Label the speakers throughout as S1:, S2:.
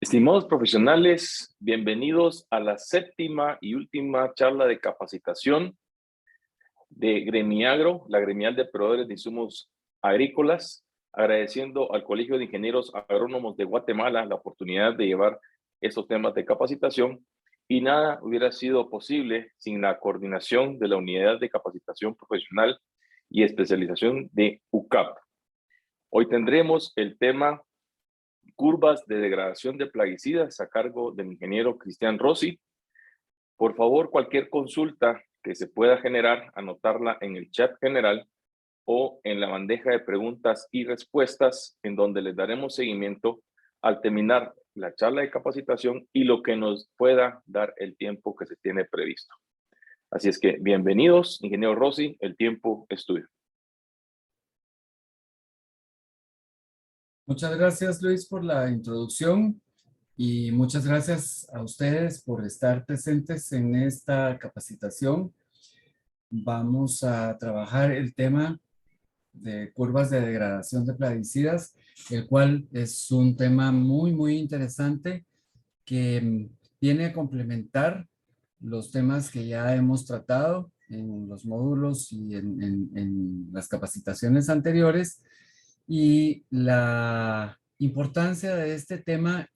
S1: Estimados profesionales, bienvenidos a la séptima y última charla de capacitación de Gremiagro, la gremial de proveedores de insumos agrícolas, agradeciendo al Colegio de Ingenieros Agrónomos de Guatemala la oportunidad de llevar estos temas de capacitación, y nada hubiera sido posible sin la coordinación de la Unidad de Capacitación Profesional y Especialización de UCAP. Hoy tendremos el tema curvas de degradación de plaguicidas a cargo del ingeniero Cristian Rossi. Por favor, cualquier consulta que se pueda generar, anotarla en el chat general o en la bandeja de preguntas y respuestas, en donde les daremos seguimiento al terminar la charla de capacitación y lo que nos pueda dar el tiempo que se tiene previsto. Así es que bienvenidos, ingeniero Rossi, el tiempo es tuyo.
S2: Muchas gracias, Luis, por la introducción y muchas gracias a ustedes por estar presentes en esta capacitación. Vamos a trabajar el tema de curvas de degradación de plaguicidas, el cual es un tema muy interesante que viene a complementar los temas que ya hemos tratado en los módulos y en las capacitaciones anteriores. Y la importancia de este tema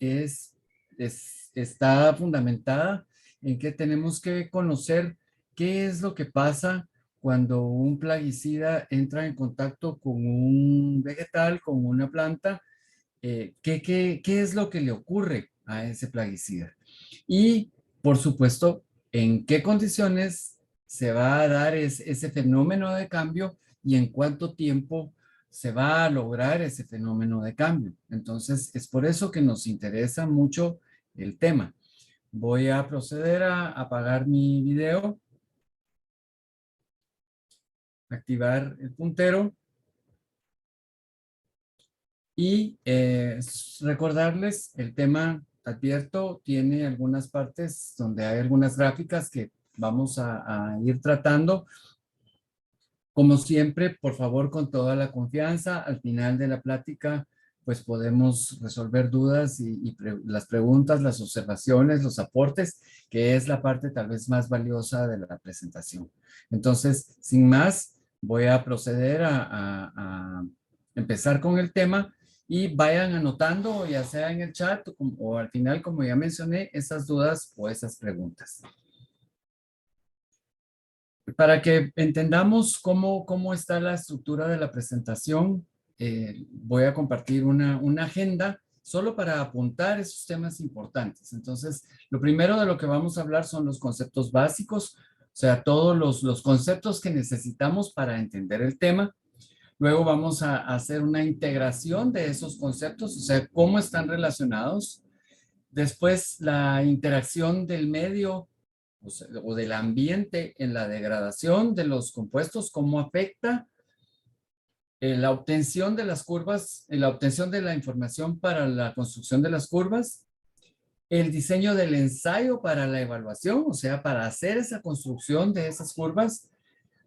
S2: está fundamentada en que tenemos que conocer qué es lo que pasa cuando un plaguicida entra en contacto con un vegetal, con una planta. ¿Qué es lo que le ocurre a ese plaguicida? Y, por supuesto, en qué condiciones se va a dar ese fenómeno de cambio y en cuánto tiempo se va a lograr ese fenómeno de cambio. Entonces, es por eso que nos interesa mucho el tema. Voy a proceder a apagar mi video, activar el puntero y recordarles, el tema, advierto, tiene algunas partes donde hay algunas gráficas que vamos a ir tratando. Como siempre, por favor, con toda la confianza, al final de la plática, pues podemos resolver dudas y las preguntas, las observaciones, los aportes, que es la parte tal vez más valiosa de la presentación. Entonces, sin más, voy a proceder a empezar con el tema y vayan anotando, ya sea en el chat o al final, como ya mencioné, esas dudas o esas preguntas. Para que entendamos cómo está la estructura de la presentación, voy a compartir una agenda solo para apuntar esos temas importantes. Entonces, lo primero de lo que vamos a hablar son los conceptos básicos, o sea, todos los conceptos que necesitamos para entender el tema. Luego vamos a hacer una integración de esos conceptos, o sea, cómo están relacionados. Después, la interacción del medio o del ambiente en la degradación de los compuestos, cómo afecta la obtención de las curvas, la obtención de la información para la construcción de las curvas, el diseño del ensayo para la evaluación, o sea, para hacer esa construcción de esas curvas,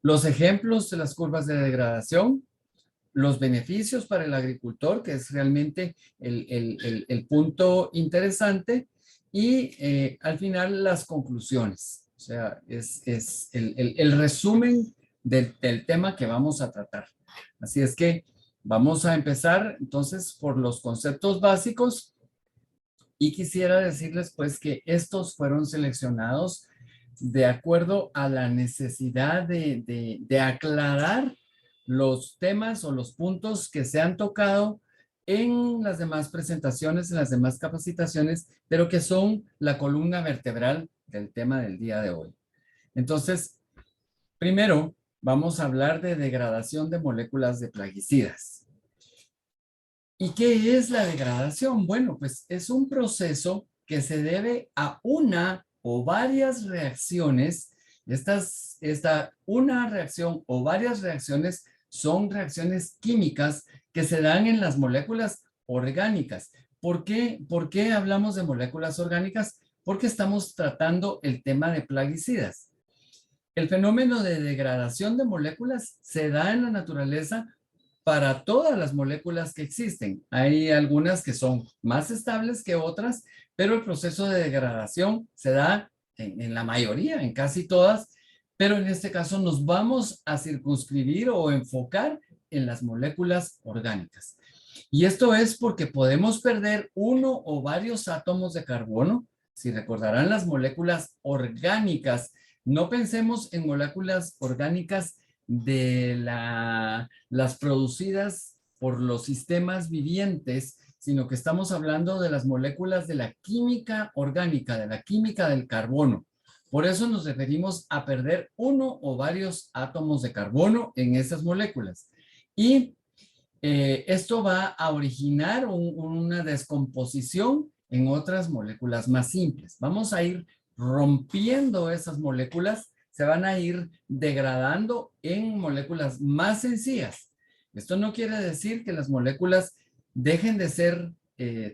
S2: los ejemplos de las curvas de degradación, los beneficios para el agricultor, que es realmente el punto interesante, y al final las conclusiones. O sea, es el resumen del tema que vamos a tratar. Así es que vamos a empezar entonces por los conceptos básicos y quisiera decirles pues que estos fueron seleccionados de acuerdo a la necesidad de aclarar los temas o los puntos que se han tocado en las demás presentaciones, en las demás capacitaciones, pero que son la columna vertebral del tema del día de hoy. Entonces, primero vamos a hablar de degradación de moléculas de plaguicidas. ¿Y qué es la degradación? Bueno, pues es un proceso que se debe a una o varias reacciones. Una reacción o varias reacciones son reacciones químicas que se dan en las moléculas orgánicas. ¿Por qué hablamos de moléculas orgánicas? Porque estamos tratando el tema de plaguicidas. El fenómeno de degradación de moléculas se da en la naturaleza para todas las moléculas que existen. Hay algunas que son más estables que otras, pero el proceso de degradación se da en la mayoría, en casi todas, pero en este caso nos vamos a circunscribir o enfocar en las moléculas orgánicas. Y esto es porque podemos perder uno o varios átomos de carbono. Si recordarán las moléculas orgánicas, no pensemos en moléculas orgánicas de las producidas por los sistemas vivientes, sino que estamos hablando de las moléculas de la química orgánica, de la química del carbono. Por eso nos referimos a perder uno o varios átomos de carbono en esas moléculas. Y esto va a originar una descomposición en otras moléculas más simples. Vamos a ir rompiendo esas moléculas, se van a ir degradando en moléculas más sencillas. Esto no quiere decir que las moléculas dejen de ser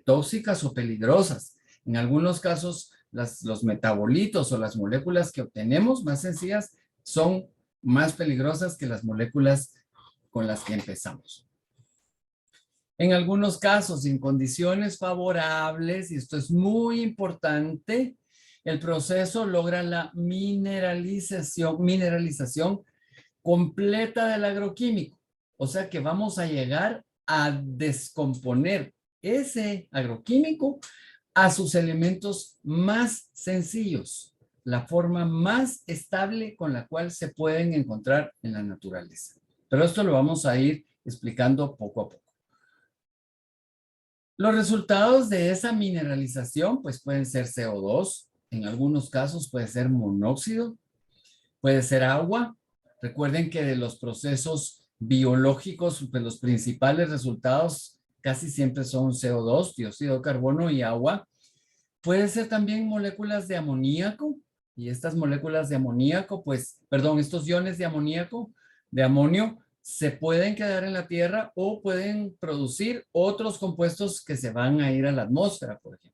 S2: tóxicas o peligrosas. En algunos casos, los metabolitos o las moléculas que obtenemos más sencillas son más peligrosas que las moléculas con las que empezamos. En algunos casos, en condiciones favorables, y esto es muy importante, el proceso logra la mineralización completa del agroquímico. O sea que vamos a llegar a descomponer ese agroquímico a sus elementos más sencillos, la forma más estable con la cual se pueden encontrar en la naturaleza. Pero esto lo vamos a ir explicando poco a poco. Los resultados de esa mineralización pues pueden ser CO2, en algunos casos puede ser monóxido, puede ser agua. Recuerden que de los procesos biológicos, pues los principales resultados casi siempre son CO2, dióxido de carbono y agua. Puede ser también moléculas de amoníaco, y estas moléculas de amoníaco, estos iones de amoníaco, de amonio, se pueden quedar en la tierra o pueden producir otros compuestos que se van a ir a la atmósfera, por ejemplo.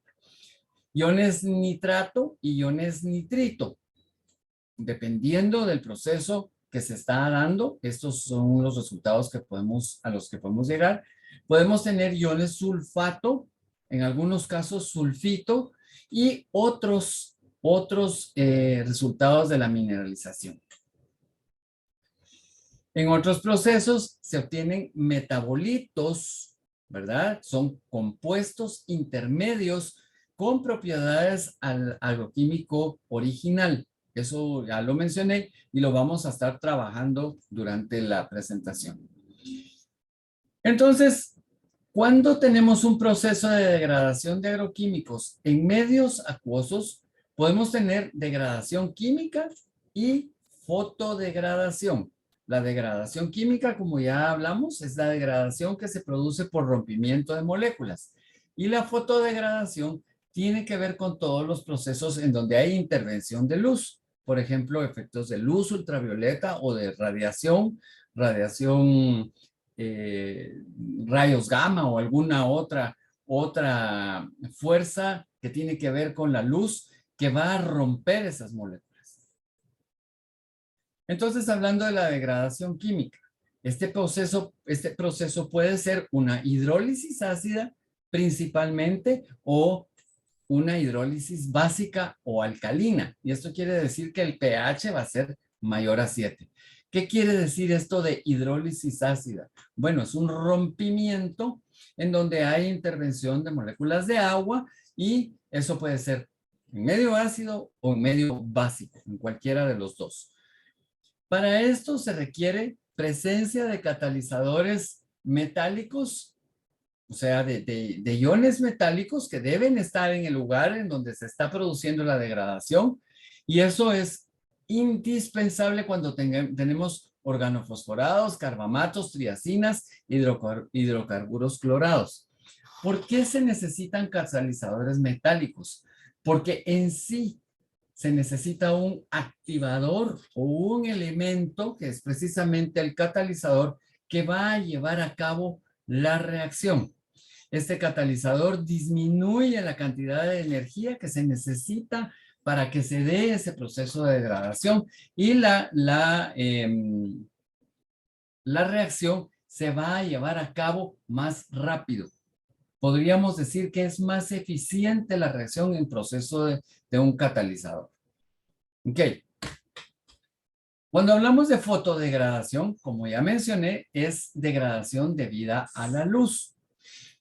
S2: Iones nitrato y iones nitrito. Dependiendo del proceso que se está dando, estos son los resultados a los que podemos llegar. Podemos tener iones sulfato, en algunos casos sulfito, y otros resultados de la mineralización. En otros procesos se obtienen metabolitos, ¿verdad? Son compuestos intermedios con propiedades al agroquímico original. Eso ya lo mencioné y lo vamos a estar trabajando durante la presentación. Entonces, cuando tenemos un proceso de degradación de agroquímicos en medios acuosos, podemos tener degradación química y fotodegradación. La degradación química, como ya hablamos, es la degradación que se produce por rompimiento de moléculas. Y la fotodegradación tiene que ver con todos los procesos en donde hay intervención de luz. Por ejemplo, efectos de luz ultravioleta o de radiación rayos gamma o alguna otra fuerza que tiene que ver con la luz que va a romper esas moléculas. Entonces, hablando de la degradación química, este proceso puede ser una hidrólisis ácida principalmente o una hidrólisis básica o alcalina. Y esto quiere decir que el pH va a ser mayor a 7. ¿Qué quiere decir esto de hidrólisis ácida? Bueno, es un rompimiento en donde hay intervención de moléculas de agua y eso puede ser en medio ácido o en medio básico, en cualquiera de los dos. Para esto se requiere presencia de catalizadores metálicos, o sea, de iones metálicos que deben estar en el lugar en donde se está produciendo la degradación. Y eso es indispensable cuando tenemos organofosforados, carbamatos, triacinas, hidrocarburos clorados. ¿Por qué se necesitan catalizadores metálicos? Porque en sí se necesita un activador o un elemento que es precisamente el catalizador que va a llevar a cabo la reacción. Este catalizador disminuye la cantidad de energía que se necesita para que se dé ese proceso de degradación y la reacción se va a llevar a cabo más rápido. Podríamos decir que es más eficiente la reacción en proceso de un catalizador. Ok. Cuando hablamos de fotodegradación, como ya mencioné, es degradación debida a la luz.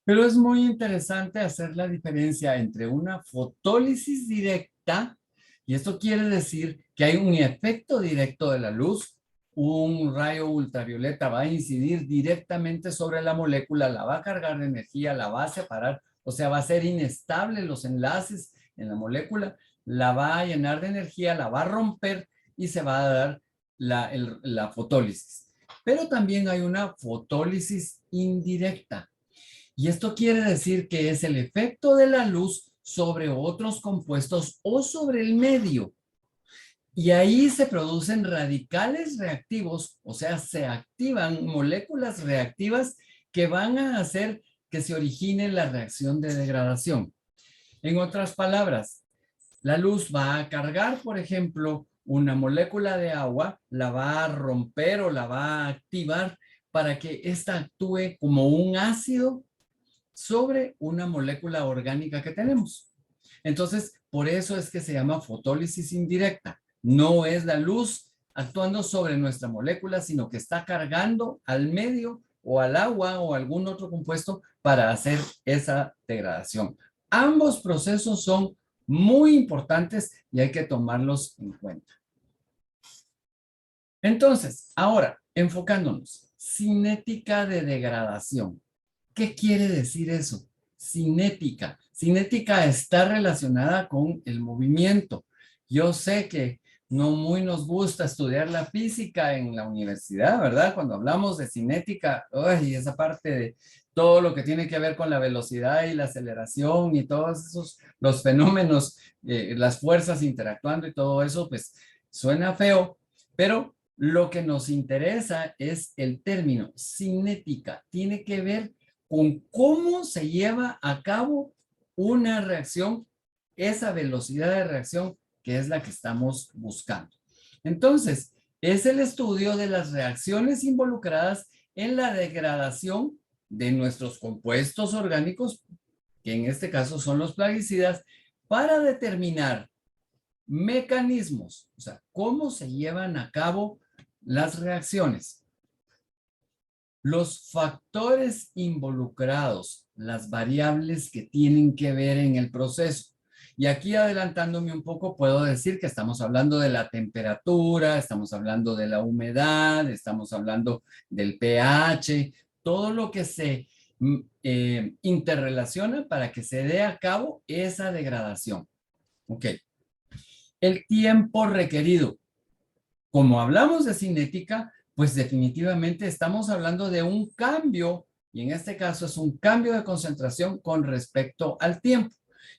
S2: Pero es muy interesante hacer la diferencia entre una fotólisis directa, y esto quiere decir que hay un efecto directo de la luz, un rayo ultravioleta va a incidir directamente sobre la molécula, la va a cargar de energía, la va a separar, o sea, va a ser inestable los enlaces en la molécula, la va a llenar de energía, la va a romper y se va a dar la fotólisis. Pero también hay una fotólisis indirecta. Y esto quiere decir que es el efecto de la luz sobre otros compuestos o sobre el medio. Y ahí se producen radicales reactivos, o sea, se activan moléculas reactivas que van a hacer que se origine la reacción de degradación. En otras palabras, la luz va a cargar, por ejemplo, una molécula de agua, la va a romper o la va a activar para que ésta actúe como un ácido sobre una molécula orgánica que tenemos. Entonces, por eso es que se llama fotólisis indirecta. No es la luz actuando sobre nuestra molécula, sino que está cargando al medio o al agua o algún otro compuesto para hacer esa degradación. Ambos procesos son muy importantes y hay que tomarlos en cuenta. Entonces, ahora, enfocándonos, cinética de degradación. ¿Qué quiere decir eso? Cinética. Cinética está relacionada con el movimiento. Yo sé que no muy nos gusta estudiar la física en la universidad, ¿verdad? Cuando hablamos de cinética, y esa parte de todo lo que tiene que ver con la velocidad y la aceleración y todos esos, los fenómenos, las fuerzas interactuando y todo eso, pues suena feo, pero lo que nos interesa es el término cinética. Tiene que ver con cómo se lleva a cabo una reacción, esa velocidad de reacción que es la que estamos buscando. Entonces, es el estudio de las reacciones involucradas en la degradación de nuestros compuestos orgánicos, que en este caso son los plaguicidas, para determinar mecanismos, o sea, cómo se llevan a cabo las reacciones. Los factores involucrados, las variables que tienen que ver en el proceso. Y aquí adelantándome un poco, puedo decir que estamos hablando de la temperatura, estamos hablando de la humedad, estamos hablando del pH, todo lo que se interrelaciona para que se dé a cabo esa degradación. Ok. El tiempo requerido. Como hablamos de cinética, pues definitivamente estamos hablando de un cambio, y en este caso es un cambio de concentración con respecto al tiempo.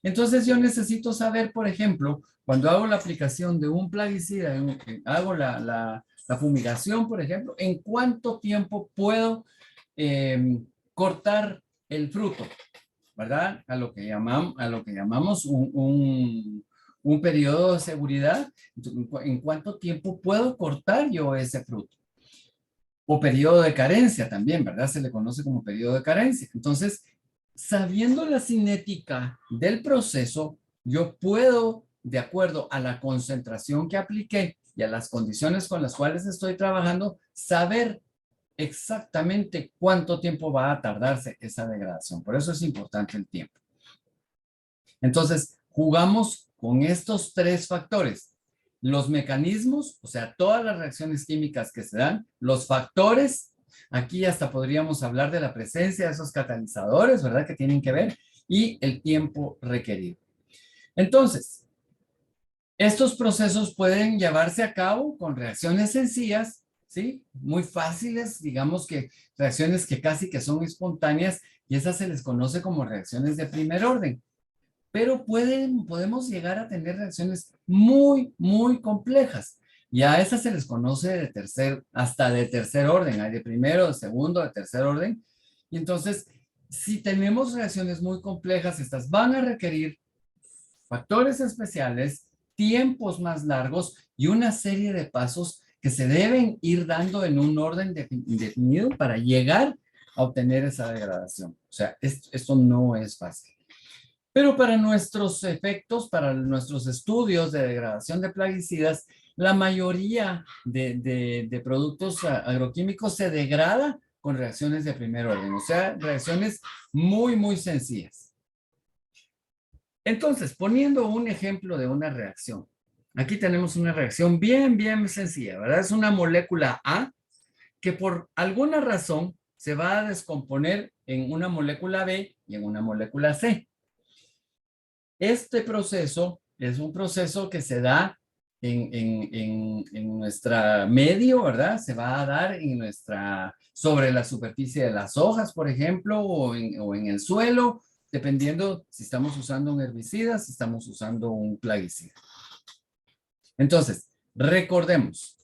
S2: Entonces yo necesito saber, por ejemplo, cuando hago la aplicación de un plaguicida, hago la fumigación, por ejemplo, en cuánto tiempo puedo cortar el fruto, ¿verdad? A lo que llamamos un periodo de seguridad. ¿En cuánto tiempo puedo cortar yo ese fruto? O periodo de carencia también, ¿verdad? Se le conoce como periodo de carencia. Entonces, sabiendo la cinética del proceso, yo puedo, de acuerdo a la concentración que apliqué y a las condiciones con las cuales estoy trabajando, saber exactamente cuánto tiempo va a tardarse esa degradación. Por eso es importante el tiempo. Entonces, jugamos con estos tres factores. Los mecanismos, o sea, todas las reacciones químicas que se dan, los factores, aquí hasta podríamos hablar de la presencia de esos catalizadores, ¿verdad? Que tienen que ver, y el tiempo requerido. Entonces, estos procesos pueden llevarse a cabo con reacciones sencillas, ¿sí? Muy fáciles, digamos que reacciones que casi que son espontáneas, y esas se les conoce como reacciones de primer orden. Pero podemos llegar a tener reacciones muy, muy complejas. Y a esas se les conoce hasta de tercer orden. Hay de primero, de segundo, de tercer orden. Y entonces, si tenemos reacciones muy complejas, estas van a requerir factores especiales, tiempos más largos y una serie de pasos que se deben ir dando en un orden definido para llegar a obtener esa degradación. O sea, esto no es fácil. Pero para nuestros efectos, para nuestros estudios de degradación de plaguicidas, la mayoría de productos agroquímicos se degrada con reacciones de primer orden, o sea, reacciones muy, muy sencillas. Entonces, poniendo un ejemplo de una reacción, aquí tenemos una reacción bien, bien sencilla, ¿verdad? Es una molécula A que por alguna razón se va a descomponer en una molécula B y en una molécula C. Este proceso es un proceso que se da en nuestro medio, ¿verdad? Se va a dar sobre la superficie de las hojas, por ejemplo, o en el suelo, dependiendo si estamos usando un herbicida, si estamos usando un plaguicida. Entonces, recordemos,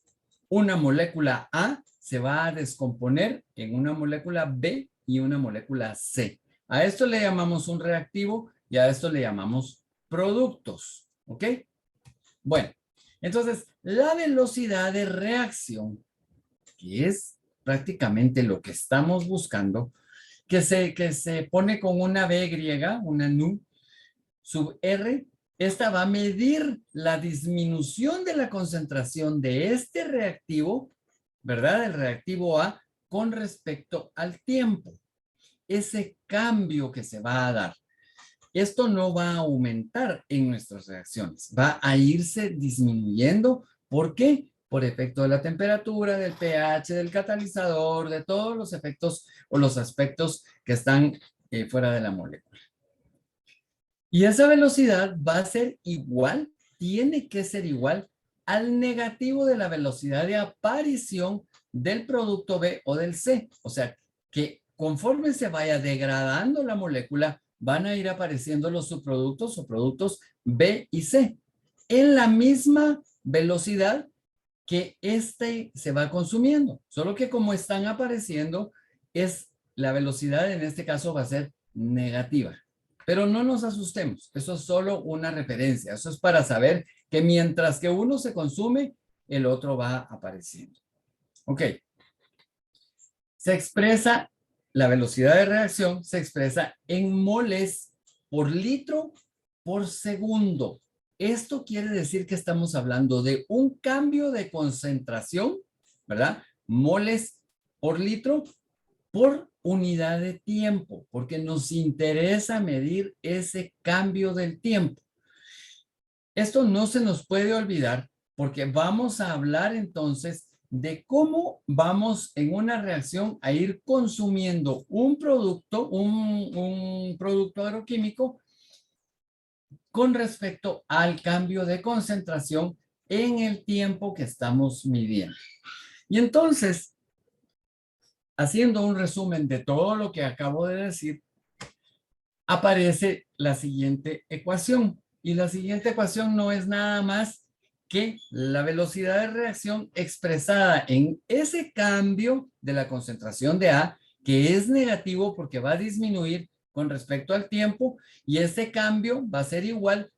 S2: una molécula A se va a descomponer en una molécula B y una molécula C. A esto le llamamos un reactivo y a esto le llamamos productos, ¿ok? Bueno, entonces la velocidad de reacción, que es prácticamente lo que estamos buscando, que se pone con una B griega, una nu, sub R, esta va a medir la disminución de la concentración de este reactivo, ¿verdad? El reactivo A con respecto al tiempo. Ese cambio que se va a dar. Esto no va a aumentar en nuestras reacciones, va a irse disminuyendo. ¿Por qué? Por efecto de la temperatura, del pH, del catalizador, de todos los efectos o los aspectos que están fuera de la molécula. Y esa velocidad va a ser igual, tiene que ser igual al negativo de la velocidad de aparición del producto B o del C. O sea, que conforme se vaya degradando la molécula, van a ir apareciendo los subproductos o productos B y C en la misma velocidad que se va consumiendo. Solo que como están apareciendo, la velocidad en este caso va a ser negativa. Pero no nos asustemos, eso es solo una referencia, eso es para saber que mientras que uno se consume, el otro va apareciendo. Ok. La velocidad de reacción se expresa en moles por litro por segundo. Esto quiere decir que estamos hablando de un cambio de concentración, ¿verdad? Moles por litro por unidad de tiempo, porque nos interesa medir ese cambio del tiempo. Esto no se nos puede olvidar porque vamos a hablar entonces de cómo vamos en una reacción a ir consumiendo un producto, un producto agroquímico con respecto al cambio de concentración en el tiempo que estamos midiendo. Y entonces, haciendo un resumen de todo lo que acabo de decir, aparece la siguiente ecuación. Y la siguiente ecuación no es nada más que la velocidad de reacción expresada en ese cambio de la concentración de A, que es negativo porque va a disminuir con respecto al tiempo, y ese cambio va a ser igual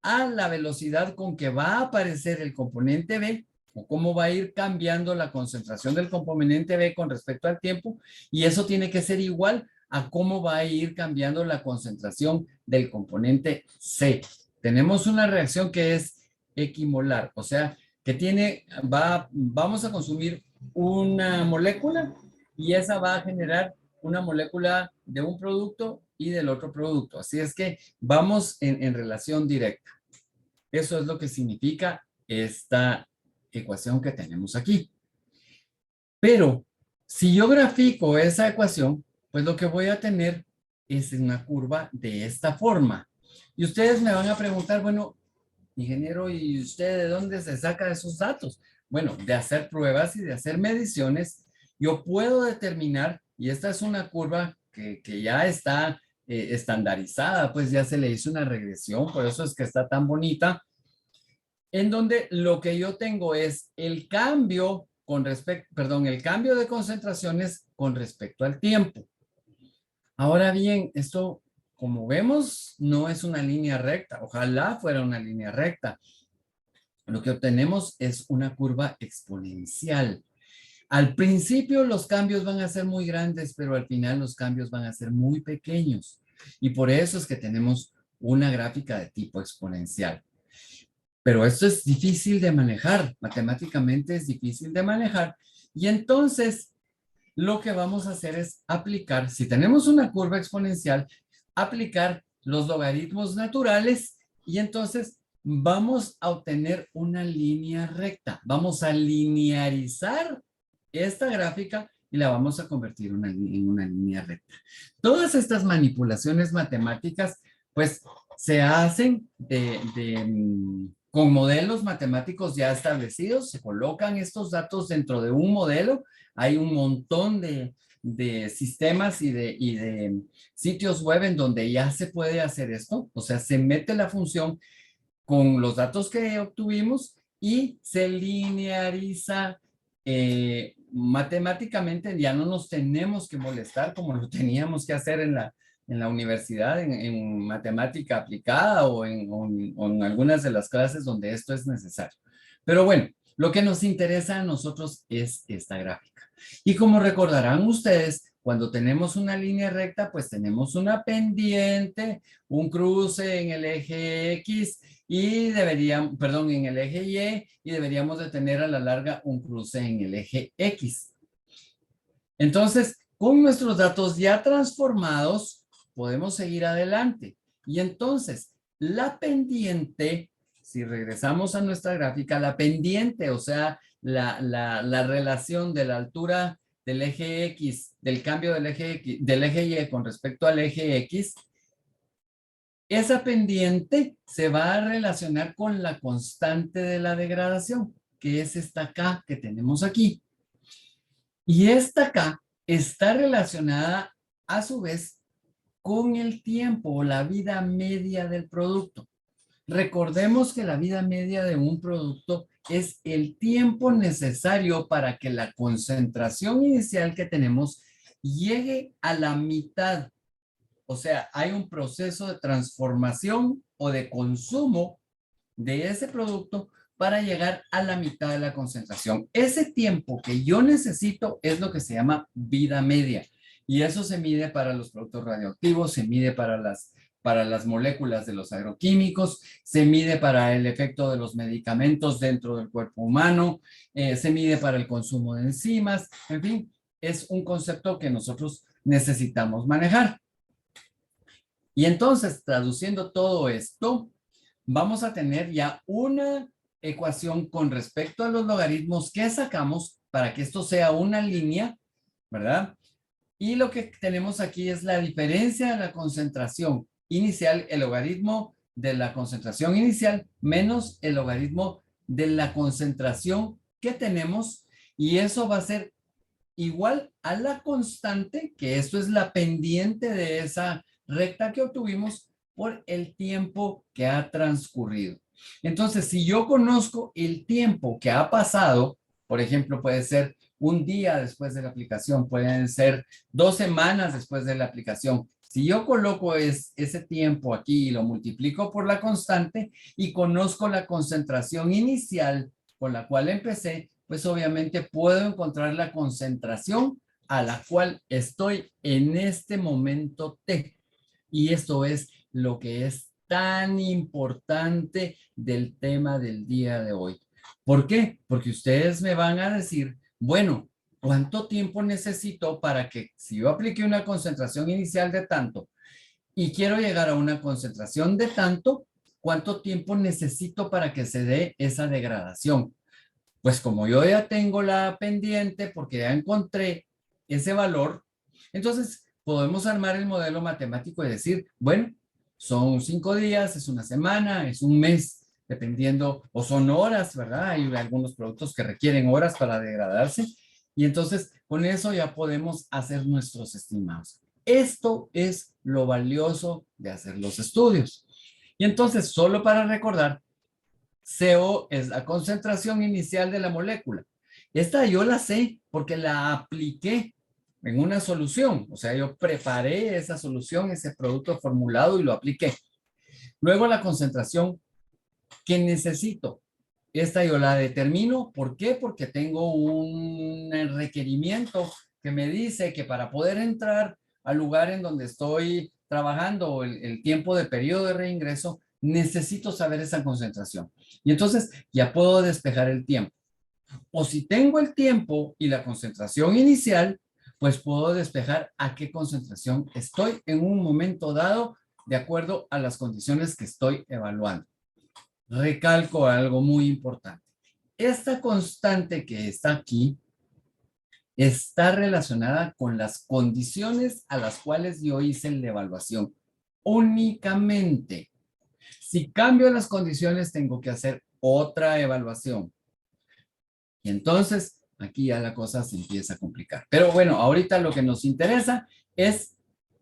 S2: a la velocidad con que va a aparecer el componente B, o cómo va a ir cambiando la concentración del componente B con respecto al tiempo, y eso tiene que ser igual a cómo va a ir cambiando la concentración del componente C. Tenemos una reacción que es equimolar, o sea, que vamos a consumir una molécula y esa va a generar una molécula de un producto y del otro producto. Así es que vamos en relación directa. Eso es lo que significa esta ecuación que tenemos aquí. Pero si yo grafico esa ecuación, pues lo que voy a tener es una curva de esta forma. Y ustedes me van a preguntar, bueno, ingeniero, ¿y usted de dónde se saca esos datos? Bueno, de hacer pruebas y de hacer mediciones, yo puedo determinar, y esta es una curva que ya está estandarizada, pues ya se le hizo una regresión, por eso es que está tan bonita, en donde lo que yo tengo es el cambio el cambio de concentraciones con respecto al tiempo. Ahora bien, esto, como vemos, no es una línea recta. Ojalá fuera una línea recta. lo que obtenemos es una curva exponencial. Al principio los cambios van a ser muy grandes, pero al final los cambios van a ser muy pequeños. Y por eso es que tenemos una gráfica de tipo exponencial. Pero esto es difícil de manejar, matemáticamente es difícil de manejar. Y entonces lo que vamos a hacer es aplicar, si tenemos una curva exponencial, aplicar los logaritmos naturales y entonces vamos a obtener una línea recta. Vamos a linearizar esta gráfica y la vamos a convertir en una línea recta. Todas estas manipulaciones matemáticas, pues, se hacen con modelos matemáticos ya establecidos. Se colocan estos datos dentro de un modelo. Hay un montón de sistemas y de sitios web en donde ya se puede hacer esto. O sea, se mete la función con los datos que obtuvimos y se lineariza matemáticamente. Ya no nos tenemos que molestar como lo teníamos que hacer en la universidad, en matemática aplicada o en algunas de las clases donde esto es necesario. Pero bueno, lo que nos interesa a nosotros es esta gráfica. Y como recordarán ustedes, cuando tenemos una línea recta, pues tenemos una pendiente, un cruce en el eje X y deberíamos, perdón, en el eje Y, y deberíamos de tener a la larga un cruce en el eje X. Entonces, con nuestros datos ya transformados, podemos seguir adelante. Y entonces, la pendiente, si regresamos a nuestra gráfica, la pendiente, o sea, la relación de la altura del eje X, del cambio del eje X, del eje Y con respecto al eje X, esa pendiente se va a relacionar con la constante de la degradación, que es esta K que tenemos aquí. Y esta K está relacionada a su vez con el tiempo o la vida media del producto. Recordemos que la vida media de un producto es el tiempo necesario para que la concentración inicial que tenemos llegue a la mitad. O sea, hay un proceso de transformación o de consumo de ese producto para llegar a la mitad de la concentración. Ese tiempo que yo necesito es lo que se llama vida media. Y eso se mide para los productos radioactivos, se mide para las moléculas de los agroquímicos, se mide para el efecto de los medicamentos dentro del cuerpo humano, se mide para el consumo de enzimas, en fin, es un concepto que nosotros necesitamos manejar. Y entonces, traduciendo todo esto, vamos a tener ya una ecuación con respecto a los logaritmos que sacamos para que esto sea una línea, ¿verdad? Y lo que tenemos aquí es la diferencia de la concentración inicial, el logaritmo de la concentración inicial menos el logaritmo de la concentración que tenemos, y eso va a ser igual a la constante, que esto es la pendiente de esa recta que obtuvimos por el tiempo que ha transcurrido. Entonces, si yo conozco el tiempo que ha pasado, por ejemplo, puede ser un día después de la aplicación, pueden ser 2 semanas después de la aplicación. Si yo coloco ese tiempo aquí y lo multiplico por la constante y conozco la concentración inicial con la cual empecé, pues obviamente puedo encontrar la concentración a la cual estoy en este momento T. Y esto es lo que es tan importante del tema del día de hoy. ¿Por qué? Porque ustedes me van a decir, bueno, ¿cuánto tiempo necesito para que, si yo apliqué una concentración inicial de tanto y quiero llegar a una concentración de tanto, cuánto tiempo necesito para que se dé esa degradación? Pues como yo ya tengo la pendiente porque ya encontré ese valor, entonces podemos armar el modelo matemático y decir, bueno, son 5 días, es una semana, es un mes, dependiendo, o son horas, ¿verdad? Hay algunos productos que requieren horas para degradarse y entonces con eso ya podemos hacer nuestros estimados. Esto es lo valioso de hacer los estudios. Y entonces, solo para recordar, CO es la concentración inicial de la molécula. Esta yo la sé porque la apliqué en una solución. O sea, yo preparé esa solución, ese producto formulado y lo apliqué. Luego la concentración que necesito Esta yo la determino. ¿Por qué? Porque tengo un requerimiento que me dice que para poder entrar al lugar en donde estoy trabajando, el tiempo de periodo de reingreso, necesito saber esa concentración. Y entonces ya puedo despejar el tiempo. O si tengo el tiempo y la concentración inicial, pues puedo despejar a qué concentración estoy en un momento dado de acuerdo a las condiciones que estoy evaluando. Recalco algo muy importante. Esta constante que está aquí está relacionada con las condiciones a las cuales yo hice la evaluación. Únicamente. Si cambio las condiciones, tengo que hacer otra evaluación. Y entonces, aquí ya la cosa se empieza a complicar. Pero bueno, ahorita lo que nos interesa es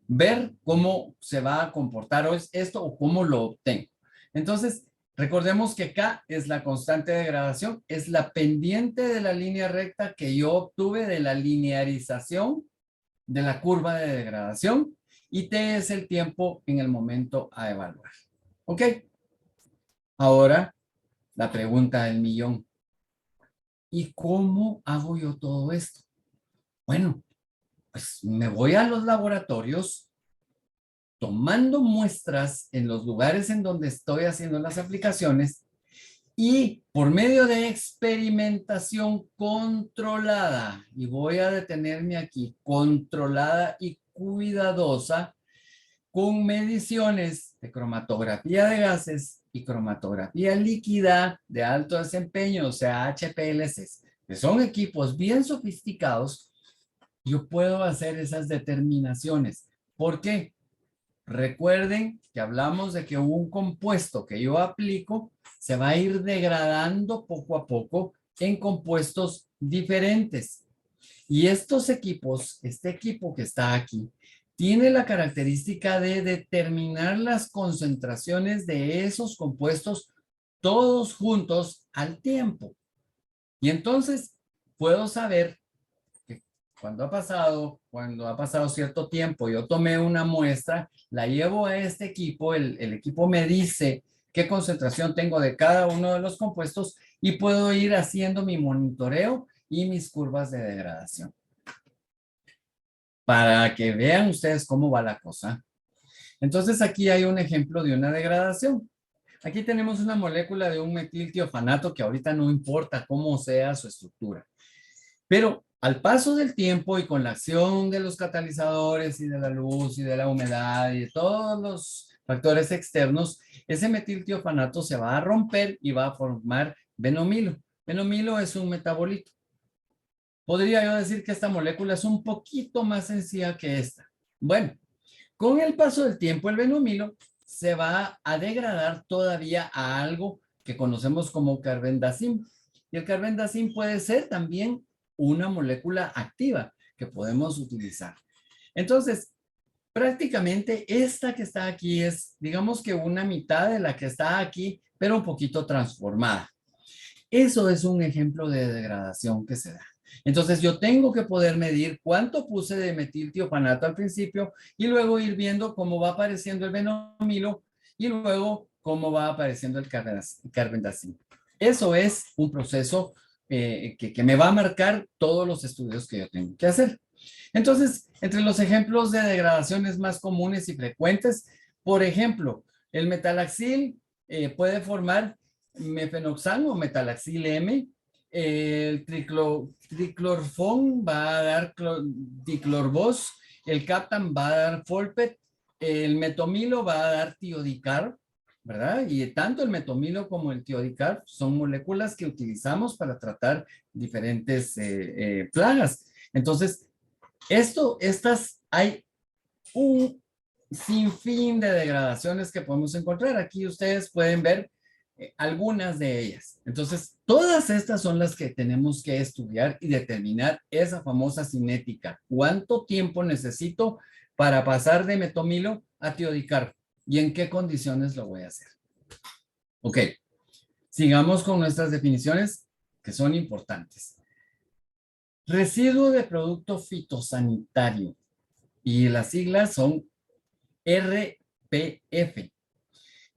S2: ver cómo se va a comportar esto o cómo lo obtengo. Entonces, recordemos que K es la constante de degradación, es la pendiente de la línea recta que yo obtuve de la linearización de la curva de degradación y T es el tiempo en el momento a evaluar. ¿Ok? Ahora, la pregunta del millón. ¿Y cómo hago yo todo esto? Bueno, pues me voy a los laboratorios tomando muestras en los lugares en donde estoy haciendo las aplicaciones y por medio de experimentación controlada, y voy a detenerme aquí, controlada y cuidadosa, con mediciones de cromatografía de gases y cromatografía líquida de alto desempeño, o sea, HPLCs, que son equipos bien sofisticados, yo puedo hacer esas determinaciones. ¿Por qué? Recuerden que hablamos de que un compuesto que yo aplico se va a ir degradando poco a poco en compuestos diferentes. Y estos equipos, este equipo que está aquí, tiene la característica de determinar las concentraciones de esos compuestos todos juntos al tiempo. Y entonces puedo saber que cuando ha pasado cierto tiempo, yo tomé una muestra, la llevo a este equipo, el equipo me dice qué concentración tengo de cada uno de los compuestos y puedo ir haciendo mi monitoreo y mis curvas de degradación. Para que vean ustedes cómo va la cosa. Entonces aquí hay un ejemplo de una degradación. Aquí tenemos una molécula de un metiltiofanato que ahorita no importa cómo sea su estructura. Pero al paso del tiempo y con la acción de los catalizadores y de la luz y de la humedad y de todos los factores externos, ese metiltiofanato se va a romper y va a formar benomilo. Benomilo es un metabolito. Podría yo decir que esta molécula es un poquito más sencilla que esta. Bueno, con el paso del tiempo, el benomilo se va a degradar todavía a algo que conocemos como carbendazim. Y el carbendazim puede ser también una molécula activa que podemos utilizar. Entonces, prácticamente esta que está aquí es, digamos que una mitad de la que está aquí, pero un poquito transformada. Eso es un ejemplo de degradación que se da. Entonces yo tengo que poder medir cuánto puse de metiltiofanato al principio y luego ir viendo cómo va apareciendo el benomilo y luego cómo va apareciendo el carbendazim. Eso es un proceso que me va a marcar todos los estudios que yo tengo que hacer. Entonces, entre los ejemplos de degradaciones más comunes y frecuentes, por ejemplo, el metalaxil puede formar mefenoxam o metalaxil M. El triclorfón va a dar diclorbos. El captan va a dar folpet. El metomilo va a dar tiodicar, ¿verdad? Y tanto el metomilo como el tiodicar son moléculas que utilizamos para tratar diferentes plagas. Entonces, hay un sinfín de degradaciones que podemos encontrar. Aquí ustedes pueden ver algunas de ellas. Entonces, todas estas son las que tenemos que estudiar y determinar esa famosa cinética. ¿Cuánto tiempo necesito para pasar de metomilo a tiodicar? ¿Y en qué condiciones lo voy a hacer? Ok, sigamos con nuestras definiciones que son importantes. Residuo de producto fitosanitario. Y las siglas son RPF.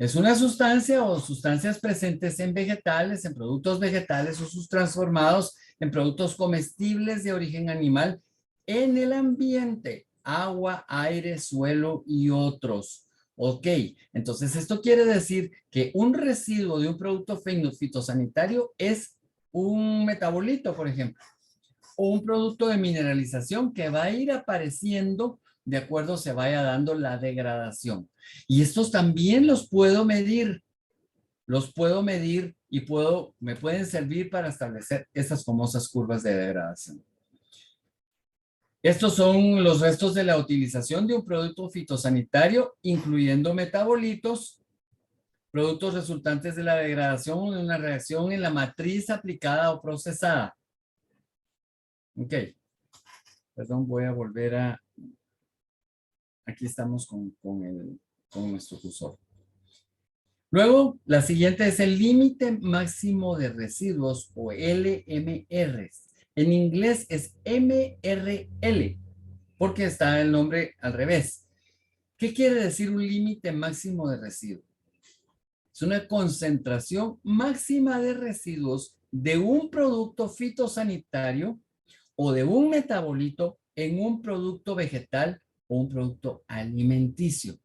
S2: Es una sustancia o sustancias presentes en vegetales, en productos vegetales o sus transformados en productos comestibles de origen animal en el ambiente, agua, aire, suelo y otros. Ok, entonces esto quiere decir que un residuo de un producto fitosanitario es un metabolito, por ejemplo, o un producto de mineralización que va a ir apareciendo de acuerdo se vaya dando la degradación. Y estos también los puedo medir y me pueden servir para establecer esas famosas curvas de degradación. Estos son los restos de la utilización de un producto fitosanitario, incluyendo metabolitos, productos resultantes de la degradación o de una reacción en la matriz aplicada o procesada. Ok, perdón, voy a volver a... Aquí estamos con nuestro cursor. Luego, la siguiente es el límite máximo de residuos o LMR. En inglés es MRL, porque está el nombre al revés. ¿Qué quiere decir un límite máximo de residuos? Es una concentración máxima de residuos de un producto fitosanitario o de un metabolito en un producto vegetal o un producto alimenticio.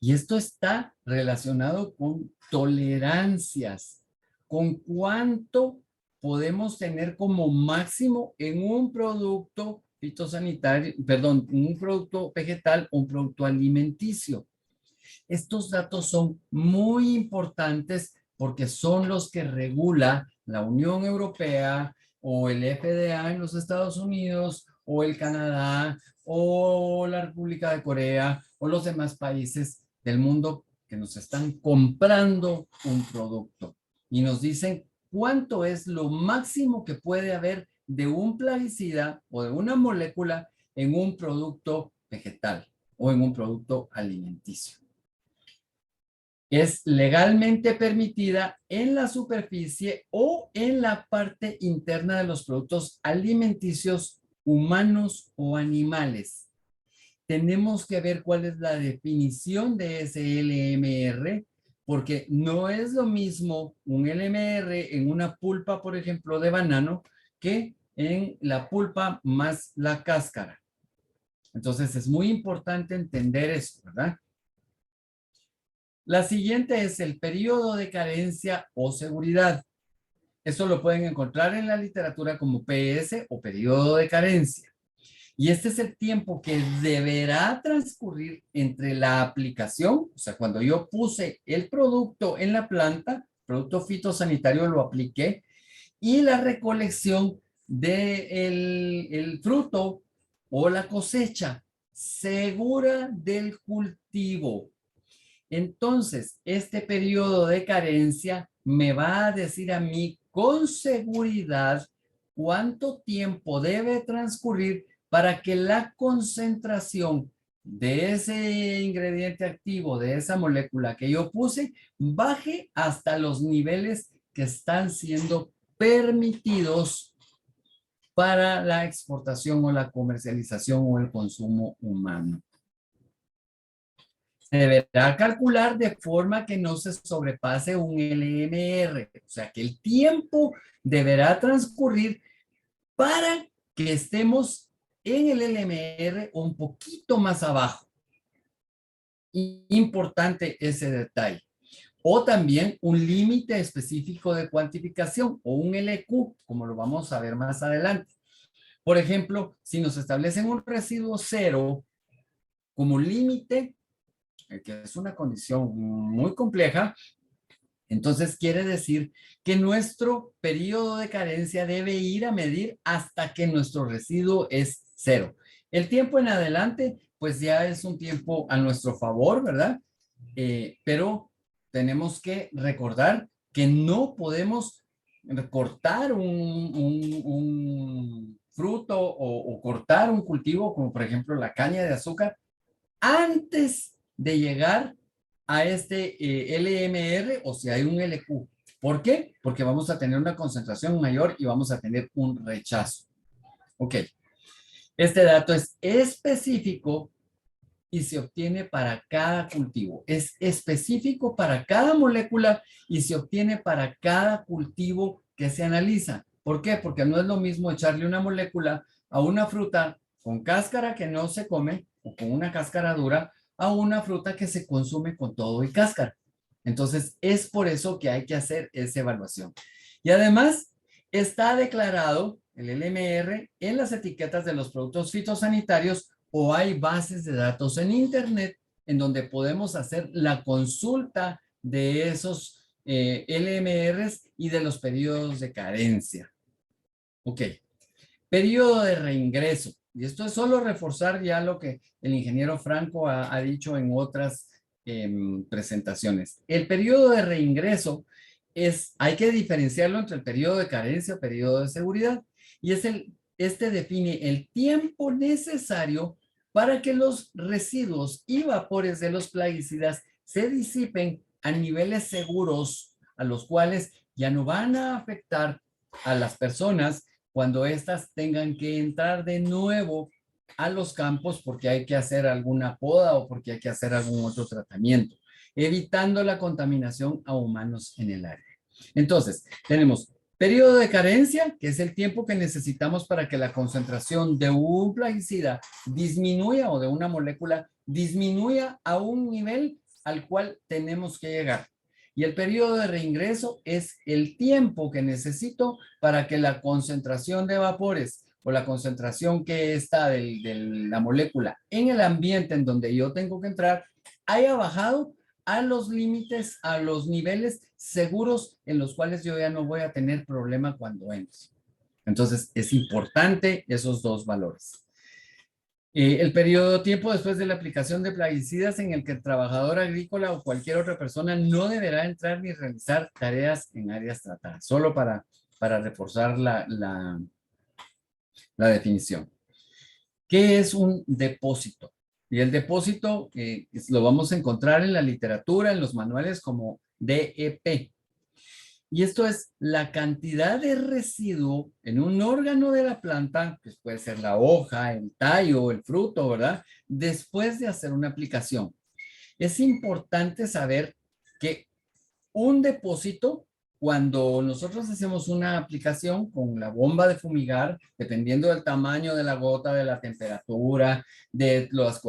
S2: Y esto está relacionado con tolerancias, con cuánto podemos tener como máximo en un producto fitosanitario, perdón, un producto vegetal o un producto alimenticio. Estos datos son muy importantes porque son los que regula la Unión Europea o el FDA en los Estados Unidos o el Canadá o la República de Corea o los demás países del mundo que nos están comprando un producto y nos dicen cuánto es lo máximo que puede haber de un plaguicida o de una molécula en un producto vegetal o en un producto alimenticio. Es legalmente permitida en la superficie o en la parte interna de los productos alimenticios humanos o animales. Tenemos que ver cuál es la definición de ese LMR, porque no es lo mismo un LMR en una pulpa, por ejemplo, de banano, que en la pulpa más la cáscara. Entonces es muy importante entender eso, ¿verdad? La siguiente es el periodo de carencia o seguridad. Esto lo pueden encontrar en la literatura como PS o periodo de carencia. Y este es el tiempo que deberá transcurrir entre la aplicación, o sea, cuando yo puse el producto en la planta, producto fitosanitario lo apliqué, y la recolección del fruto o la cosecha segura del cultivo. Entonces, este periodo de carencia me va a decir a mí con seguridad cuánto tiempo debe transcurrir para que la concentración de ese ingrediente activo, de esa molécula que yo puse, baje hasta los niveles que están siendo permitidos para la exportación o la comercialización o el consumo humano. Se deberá calcular de forma que no se sobrepase un LMR, o sea que el tiempo deberá transcurrir para que estemos en el LMR o un poquito más abajo. Importante ese detalle. O también un límite específico de cuantificación o un LQ, como lo vamos a ver más adelante. Por ejemplo, si nos establecen un residuo cero como límite, que es una condición muy compleja, entonces quiere decir que nuestro periodo de carencia debe ir a medir hasta que nuestro residuo es cero. El tiempo en adelante, pues ya es un tiempo a nuestro favor, ¿verdad? Pero tenemos que recordar que no podemos cortar un fruto o cortar un cultivo, como por ejemplo la caña de azúcar, antes de llegar a este LMR o si hay un LQ. ¿Por qué? Porque vamos a tener una concentración mayor y vamos a tener un rechazo. Ok. Este dato es específico y se obtiene para cada cultivo. Es específico para cada molécula y se obtiene para cada cultivo que se analiza. ¿Por qué? Porque no es lo mismo echarle una molécula a una fruta con cáscara que no se come o con una cáscara dura a una fruta que se consume con todo y cáscara. Entonces, es por eso que hay que hacer esa evaluación. Y además, está declarado el LMR en las etiquetas de los productos fitosanitarios o hay bases de datos en Internet en donde podemos hacer la consulta de esos LMRs y de los periodos de carencia. Ok, periodo de reingreso. Y esto es solo reforzar ya lo que el ingeniero Franco ha dicho en otras presentaciones. El periodo de reingreso hay que diferenciarlo entre el periodo de carencia y periodo de seguridad. Y este define el tiempo necesario para que los residuos y vapores de los plaguicidas se disipen a niveles seguros, a los cuales ya no van a afectar a las personas cuando éstas tengan que entrar de nuevo a los campos porque hay que hacer alguna poda o porque hay que hacer algún otro tratamiento, evitando la contaminación a humanos en el área. Entonces, tenemos periodo de carencia, que es el tiempo que necesitamos para que la concentración de un plaguicida disminuya o de una molécula disminuya a un nivel al cual tenemos que llegar. Y el periodo de reingreso es el tiempo que necesito para que la concentración de vapores o la concentración que está de la molécula en el ambiente en donde yo tengo que entrar haya bajado a los límites, a los niveles seguros en los cuales yo ya no voy a tener problema cuando entre. Entonces, es importante esos dos valores. El periodo de tiempo después de la aplicación de plaguicidas en el que el trabajador agrícola o cualquier otra persona no deberá entrar ni realizar tareas en áreas tratadas, solo para reforzar la definición. ¿Qué es un depósito? Y el depósito lo vamos a encontrar en la literatura, en los manuales como DEP. Y esto es la cantidad de residuo en un órgano de la planta, que puede ser la hoja, el tallo, el fruto, ¿verdad? Después de hacer una aplicación. Es importante saber que un depósito, cuando nosotros hacemos una aplicación con la bomba de fumigar, dependiendo del tamaño de la gota, de la temperatura, de los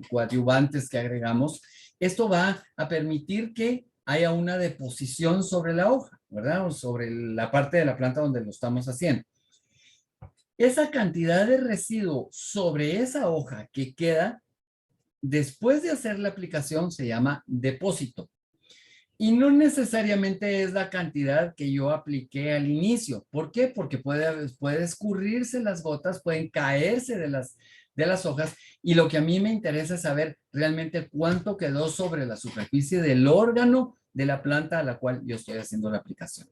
S2: coadyuvantes que agregamos, esto va a permitir que haya una deposición sobre la hoja, ¿verdad? O sobre la parte de la planta donde lo estamos haciendo. Esa cantidad de residuo sobre esa hoja que queda después de hacer la aplicación se llama depósito. Y no necesariamente es la cantidad que yo apliqué al inicio. ¿Por qué? Porque puede escurrirse las gotas, pueden caerse de las hojas. Y lo que a mí me interesa es saber realmente cuánto quedó sobre la superficie del órgano de la planta a la cual yo estoy haciendo la aplicación.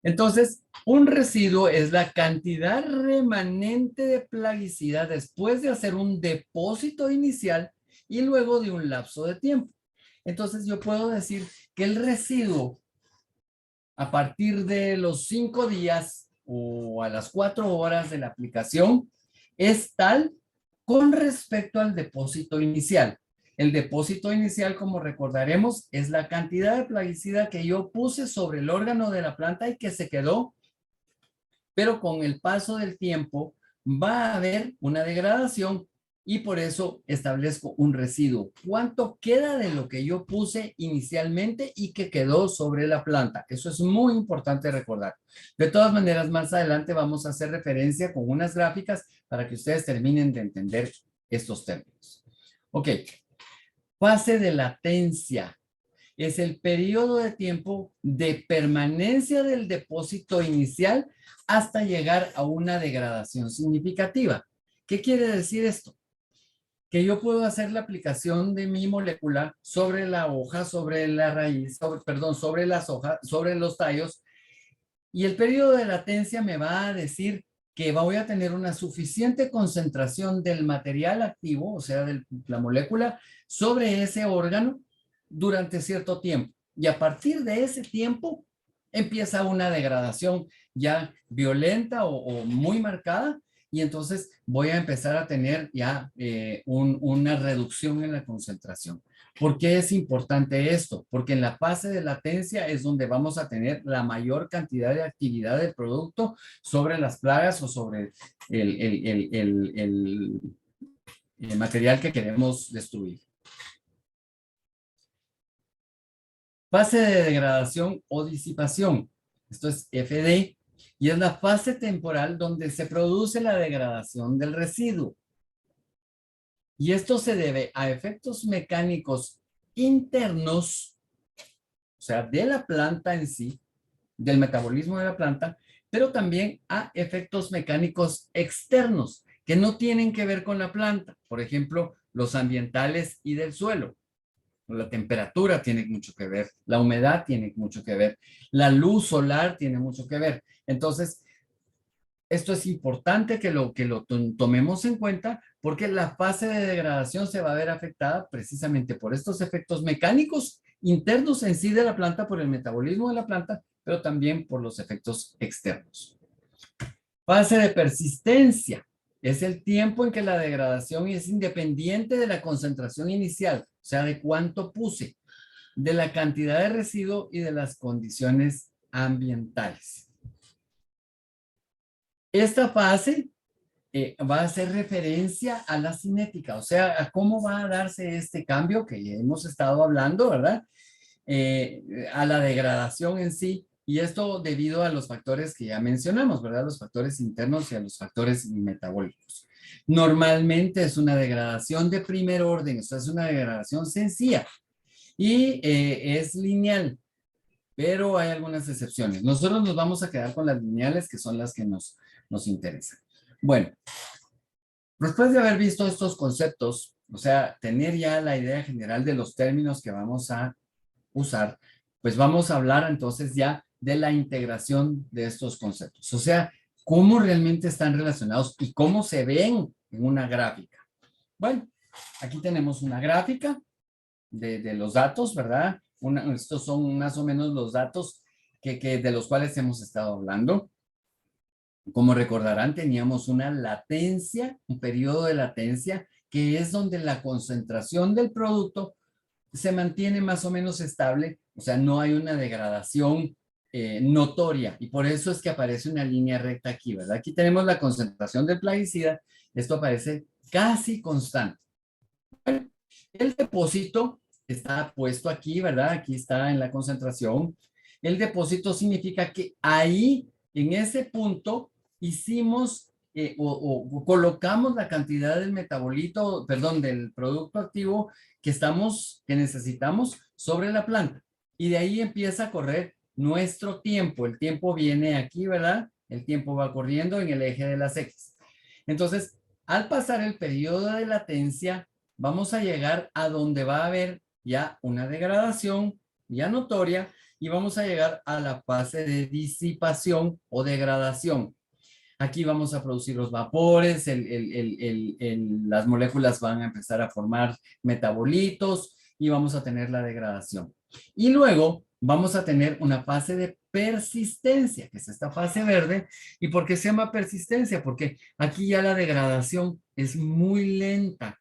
S2: Entonces, un residuo es la cantidad remanente de plaguicida después de hacer un depósito inicial y luego de un lapso de tiempo. Entonces yo puedo decir que el residuo a partir de los 5 días o a las 4 horas de la aplicación es tal con respecto al depósito inicial. El depósito inicial, como recordaremos, es la cantidad de plaguicida que yo puse sobre el órgano de la planta y que se quedó, pero con el paso del tiempo va a haber una degradación y por eso establezco un residuo. ¿Cuánto queda de lo que yo puse inicialmente y que quedó sobre la planta? Eso es muy importante recordar. De todas maneras, más adelante vamos a hacer referencia con unas gráficas para que ustedes terminen de entender estos términos. Ok. Fase de latencia. Es el periodo de tiempo de permanencia del depósito inicial hasta llegar a una degradación significativa. ¿Qué quiere decir esto? Que yo puedo hacer la aplicación de mi molécula sobre la hoja, sobre la raíz, sobre las hojas, sobre los tallos, y el periodo de latencia me va a decir que voy a tener una suficiente concentración del material activo, o sea, de la molécula, sobre ese órgano durante cierto tiempo. Y a partir de ese tiempo empieza una degradación ya violenta o muy marcada, y entonces voy a empezar a tener ya una reducción en la concentración. ¿Por qué es importante esto? Porque en la fase de latencia es donde vamos a tener la mayor cantidad de actividad del producto sobre las plagas o sobre el material que queremos destruir. Fase de degradación o disipación. Esto es FD y es la fase temporal donde se produce la degradación del residuo. Y esto se debe a efectos mecánicos internos, o sea, de la planta en sí, del metabolismo de la planta, pero también a efectos mecánicos externos que no tienen que ver con la planta. Por ejemplo, los ambientales y del suelo. La temperatura tiene mucho que ver, la humedad tiene mucho que ver, la luz solar tiene mucho que ver. Entonces, esto es importante que lo tomemos en cuenta porque la fase de degradación se va a ver afectada precisamente por estos efectos mecánicos internos en sí de la planta, por el metabolismo de la planta, pero también por los efectos externos. Fase de persistencia. Es el tiempo en que la degradación es independiente de la concentración inicial, o sea, de cuánto puse, de la cantidad de residuo y de las condiciones ambientales. Esta fase va a hacer referencia a la cinética, o sea, a cómo va a darse este cambio que ya hemos estado hablando, ¿verdad? A la degradación en sí, y esto debido a los factores que ya mencionamos, ¿verdad? Los factores internos y a los factores metabólicos. Normalmente es una degradación de primer orden, o sea, es una degradación sencilla y es lineal, pero hay algunas excepciones. Nosotros nos vamos a quedar con las lineales, que son las que nos interesan. Bueno, después de haber visto estos conceptos, o sea, tener ya la idea general de los términos que vamos a usar, pues vamos a hablar entonces ya de la integración de estos conceptos. O sea, cómo realmente están relacionados y cómo se ven en una gráfica. Bueno, aquí tenemos una gráfica de los datos, ¿verdad? Estos son más o menos los datos de los cuales hemos estado hablando. Como recordarán, teníamos una latencia, un periodo de latencia, que es donde la concentración del producto se mantiene más o menos estable, o sea, no hay una degradación notoria, y por eso es que aparece una línea recta aquí, ¿verdad? Aquí tenemos la concentración del plaguicida, esto aparece casi constante. El depósito está puesto aquí, ¿verdad? Aquí está en la concentración. El depósito significa que ahí, en ese punto, hicimos o colocamos la cantidad del metabolito, perdón, del producto activo que necesitamos sobre la planta. Y de ahí empieza a correr nuestro tiempo. El tiempo viene aquí, ¿verdad? El tiempo va corriendo en el eje de las X. Entonces, al pasar el periodo de latencia, vamos a llegar a donde va a haber ya una degradación ya notoria y vamos a llegar a la fase de disipación o degradación. Aquí vamos a producir los vapores, las moléculas van a empezar a formar metabolitos y vamos a tener la degradación. Y luego vamos a tener una fase de persistencia, que es esta fase verde. ¿Y por qué se llama persistencia? Porque aquí ya la degradación es muy lenta.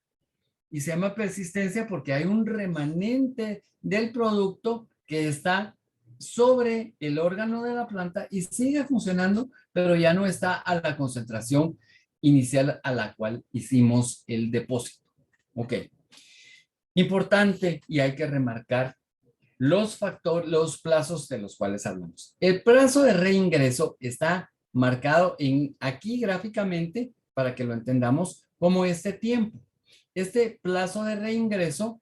S2: Y se llama persistencia porque hay un remanente del producto que está sobre el órgano de la planta y sigue funcionando, pero ya no está a la concentración inicial a la cual hicimos el depósito. Ok. Importante, y hay que remarcar los plazos de los cuales hablamos. El plazo de reingreso está marcado aquí gráficamente para que lo entendamos como este tiempo. Este plazo de reingreso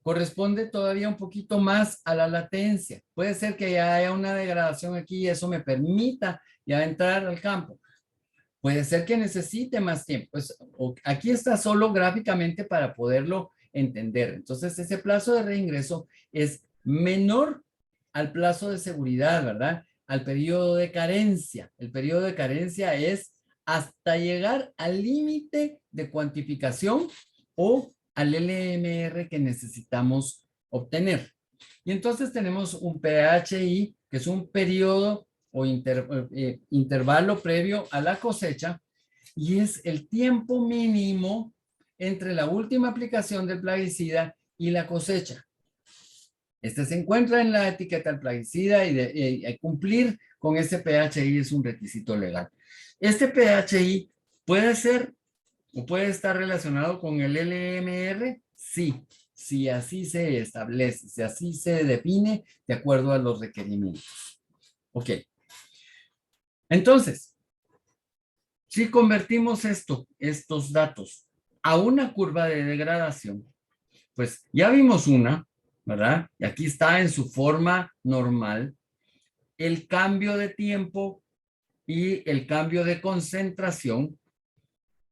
S2: corresponde todavía un poquito más a la latencia. Puede ser que ya haya una degradación aquí y eso me permita ya entrar al campo. Puede ser que necesite más tiempo. Pues, aquí está solo gráficamente para poderlo entender. Entonces, ese plazo de reingreso es menor al plazo de seguridad, ¿verdad? Al periodo de carencia. El periodo de carencia es hasta llegar al límite de cuantificación o al LMR que necesitamos obtener. Y entonces tenemos un PHI, que es un periodo o intervalo previo a la cosecha, y es el tiempo mínimo entre la última aplicación del plaguicida y la cosecha. Este se encuentra en la etiqueta del plaguicida y cumplir con este PHI es un requisito legal. Este PHI puede ser o puede estar relacionado con el LMR, sí, si así se establece, si así se define de acuerdo a los requerimientos. Ok. Entonces, si convertimos estos datos a una curva de degradación, pues ya vimos una, ¿verdad? Y aquí está en su forma normal el cambio de tiempo y el cambio de concentración,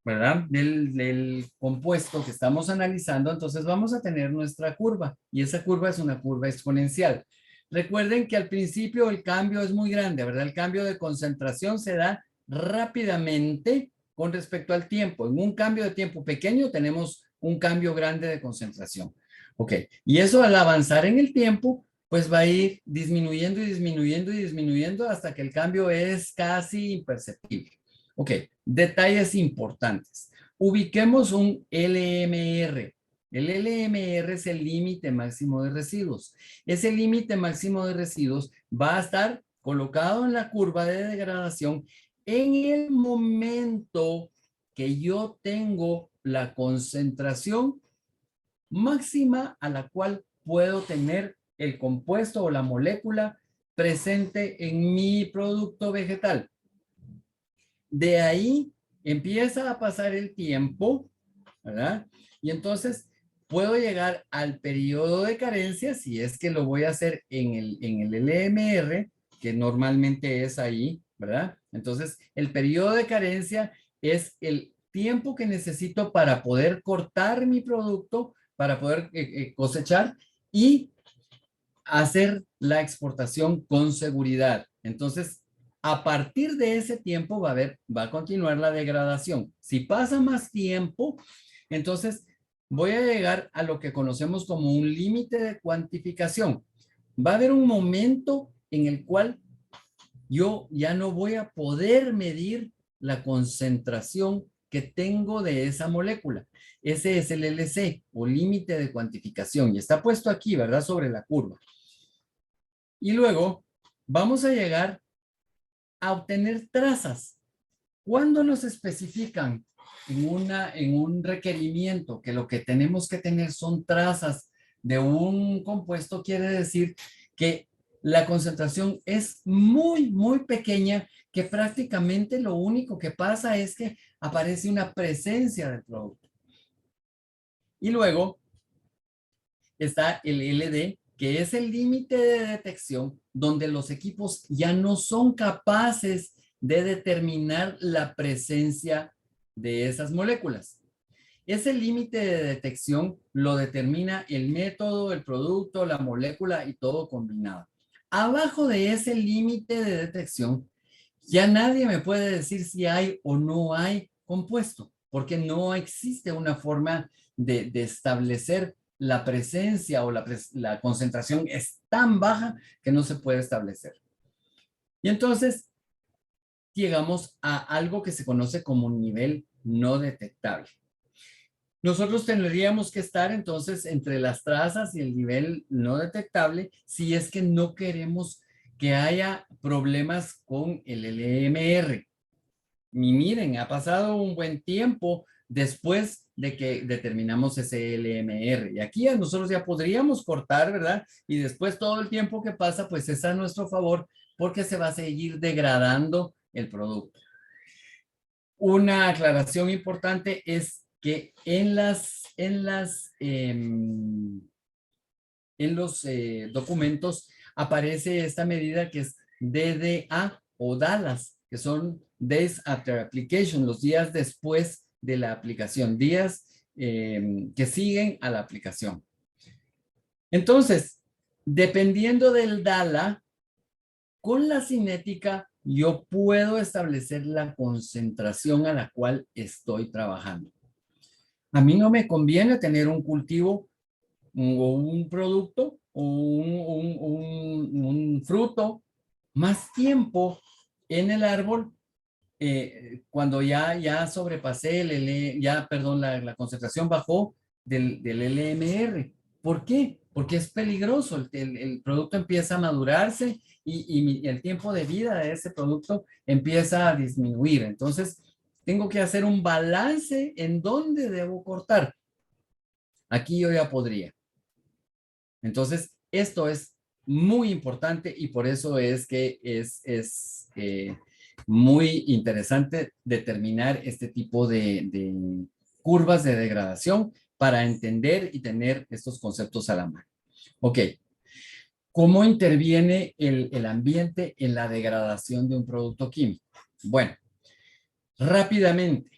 S2: ¿verdad? Del compuesto que estamos analizando. Entonces vamos a tener nuestra curva y esa curva es una curva exponencial. Recuerden que al principio el cambio es muy grande, ¿verdad? El cambio de concentración se da rápidamente con respecto al tiempo. En un cambio de tiempo pequeño tenemos un cambio grande de concentración. Ok, y eso al avanzar en el tiempo, pues va a ir disminuyendo y disminuyendo y disminuyendo hasta que el cambio es casi imperceptible. Ok, detalles importantes. Ubiquemos un LMR. El LMR es el límite máximo de residuos. Ese límite máximo de residuos va a estar colocado en la curva de degradación en el momento que yo tengo la concentración máxima a la cual puedo tener el compuesto o la molécula presente en mi producto vegetal. De ahí empieza a pasar el tiempo, ¿verdad? Y entonces puedo llegar al periodo de carencia, si es que lo voy a hacer en el LMR, que normalmente es ahí, ¿verdad? Entonces, el periodo de carencia es el tiempo que necesito para poder cortar mi producto, para poder cosechar y hacer la exportación con seguridad. Entonces, a partir de ese tiempo va a continuar la degradación. Si pasa más tiempo, entonces voy a llegar a lo que conocemos como un límite de cuantificación. Va a haber un momento en el cual yo ya no voy a poder medir la concentración que tengo de esa molécula. Ese es el LC o límite de cuantificación y está puesto aquí, ¿verdad? Sobre la curva. Y luego vamos a llegar a obtener trazas. ¿Cuándo nos especifican en un requerimiento que lo que tenemos que tener son trazas de un compuesto? Quiere decir que la concentración es muy, muy pequeña, que prácticamente lo único que pasa es que aparece una presencia del producto. Y luego está el LD, que es el límite de detección donde los equipos ya no son capaces de determinar la presencia de esas moléculas. Ese límite de detección lo determina el método, el producto, la molécula y todo combinado. Abajo de ese límite de detección, ya nadie me puede decir si hay o no hay compuesto, porque no existe una forma de establecer la presencia o la concentración es tan baja que no se puede establecer. Y entonces llegamos a algo que se conoce como nivel no detectable. Nosotros tendríamos que estar entonces entre las trazas y el nivel no detectable si es que no queremos que haya problemas con el LMR. Y miren, ha pasado un buen tiempo después de que determinamos ese LMR. Y aquí nosotros ya podríamos cortar, ¿verdad? Y después todo el tiempo que pasa, pues es a nuestro favor porque se va a seguir degradando el producto. Una aclaración importante es que en los documentos aparece esta medida que es DDA o DALAS, que son Days After Application, los días después de la aplicación, días que siguen a la aplicación. Entonces, dependiendo del DALA, con la cinética yo puedo establecer la concentración a la cual estoy trabajando. A mí no me conviene tener un cultivo o un producto o un fruto más tiempo en el árbol cuando ya sobrepasé la concentración bajó del LMR. ¿Por qué? Porque es peligroso. El producto empieza a madurarse y el tiempo de vida de ese producto empieza a disminuir. Entonces, tengo que hacer un balance en dónde debo cortar. Aquí yo ya podría. Entonces, esto es muy importante y por eso es que es muy interesante determinar este tipo de curvas de degradación para entender y tener estos conceptos a la mano. Ok, ¿cómo interviene el ambiente en la degradación de un producto químico? Bueno, rápidamente.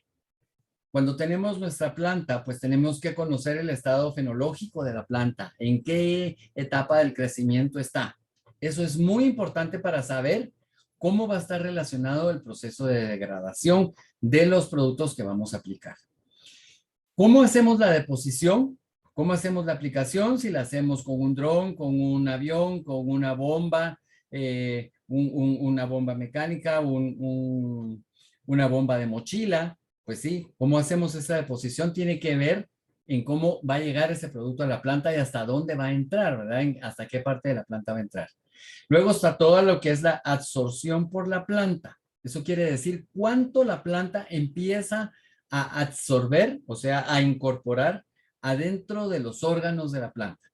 S2: Cuando tenemos nuestra planta, pues tenemos que conocer el estado fenológico de la planta, en qué etapa del crecimiento está. Eso es muy importante para saber cómo va a estar relacionado el proceso de degradación de los productos que vamos a aplicar. ¿Cómo hacemos la deposición? ¿Cómo hacemos la aplicación? Si la hacemos con un dron, con un avión, con una bomba, una bomba mecánica, una bomba de mochila. Pues sí, ¿cómo hacemos esa deposición? Tiene que ver en cómo va a llegar ese producto a la planta y hasta dónde va a entrar, ¿verdad? Hasta qué parte de la planta va a entrar. Luego está todo lo que es la absorción por la planta. Eso quiere decir cuánto la planta empieza a absorber, o sea, a incorporar adentro de los órganos de la planta.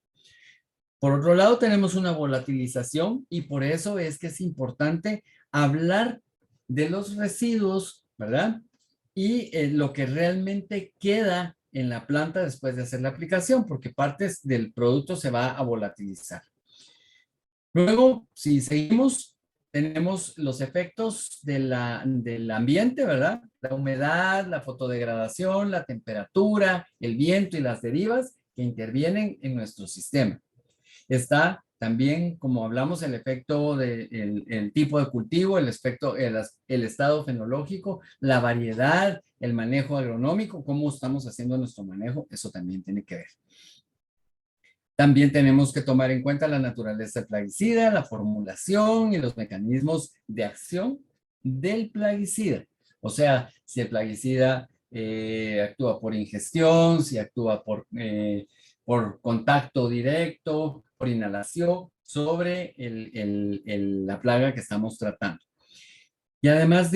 S2: Por otro lado, tenemos una volatilización y por eso es que es importante hablar de los residuos, ¿verdad? Y lo que realmente queda en la planta después de hacer la aplicación, porque partes del producto se va a volatilizar. Luego, si seguimos, tenemos los efectos del ambiente, ¿verdad? La humedad, la fotodegradación, la temperatura, el viento y las derivas que intervienen en nuestro sistema. Está también, como hablamos, el efecto del tipo de cultivo, el estado fenológico, la variedad, el manejo agronómico, cómo estamos haciendo nuestro manejo, eso también tiene que ver. También tenemos que tomar en cuenta la naturaleza del plaguicida, la formulación y los mecanismos de acción del plaguicida. O sea, si el plaguicida actúa por ingestión, si actúa por contacto directo, por inhalación sobre la plaga que estamos tratando. Y además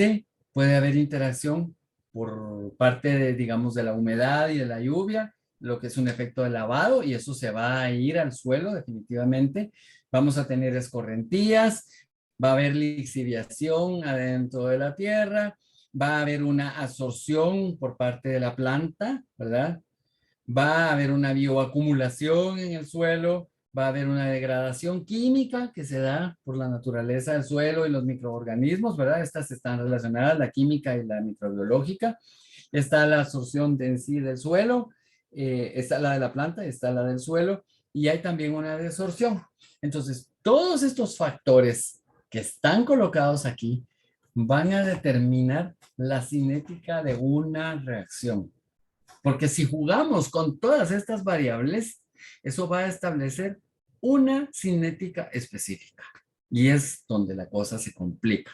S2: puede haber interacción por parte de, digamos, de la humedad y de la lluvia, lo que es un efecto de lavado, y eso se va a ir al suelo definitivamente. Vamos a tener escorrentías, va a haber lixiviación adentro de la tierra, va a haber una absorción por parte de la planta, ¿verdad? Va a haber una bioacumulación en el suelo, va a haber una degradación química que se da por la naturaleza del suelo y los microorganismos, ¿verdad? Estas están relacionadas, la química y la microbiológica. Está la absorción en sí del suelo, está la de la planta, está la del suelo, y hay también una desorción. Entonces, todos estos factores que están colocados aquí van a determinar la cinética de una reacción. Porque si jugamos con todas estas variables, eso va a establecer una cinética específica. Y es donde la cosa se complica.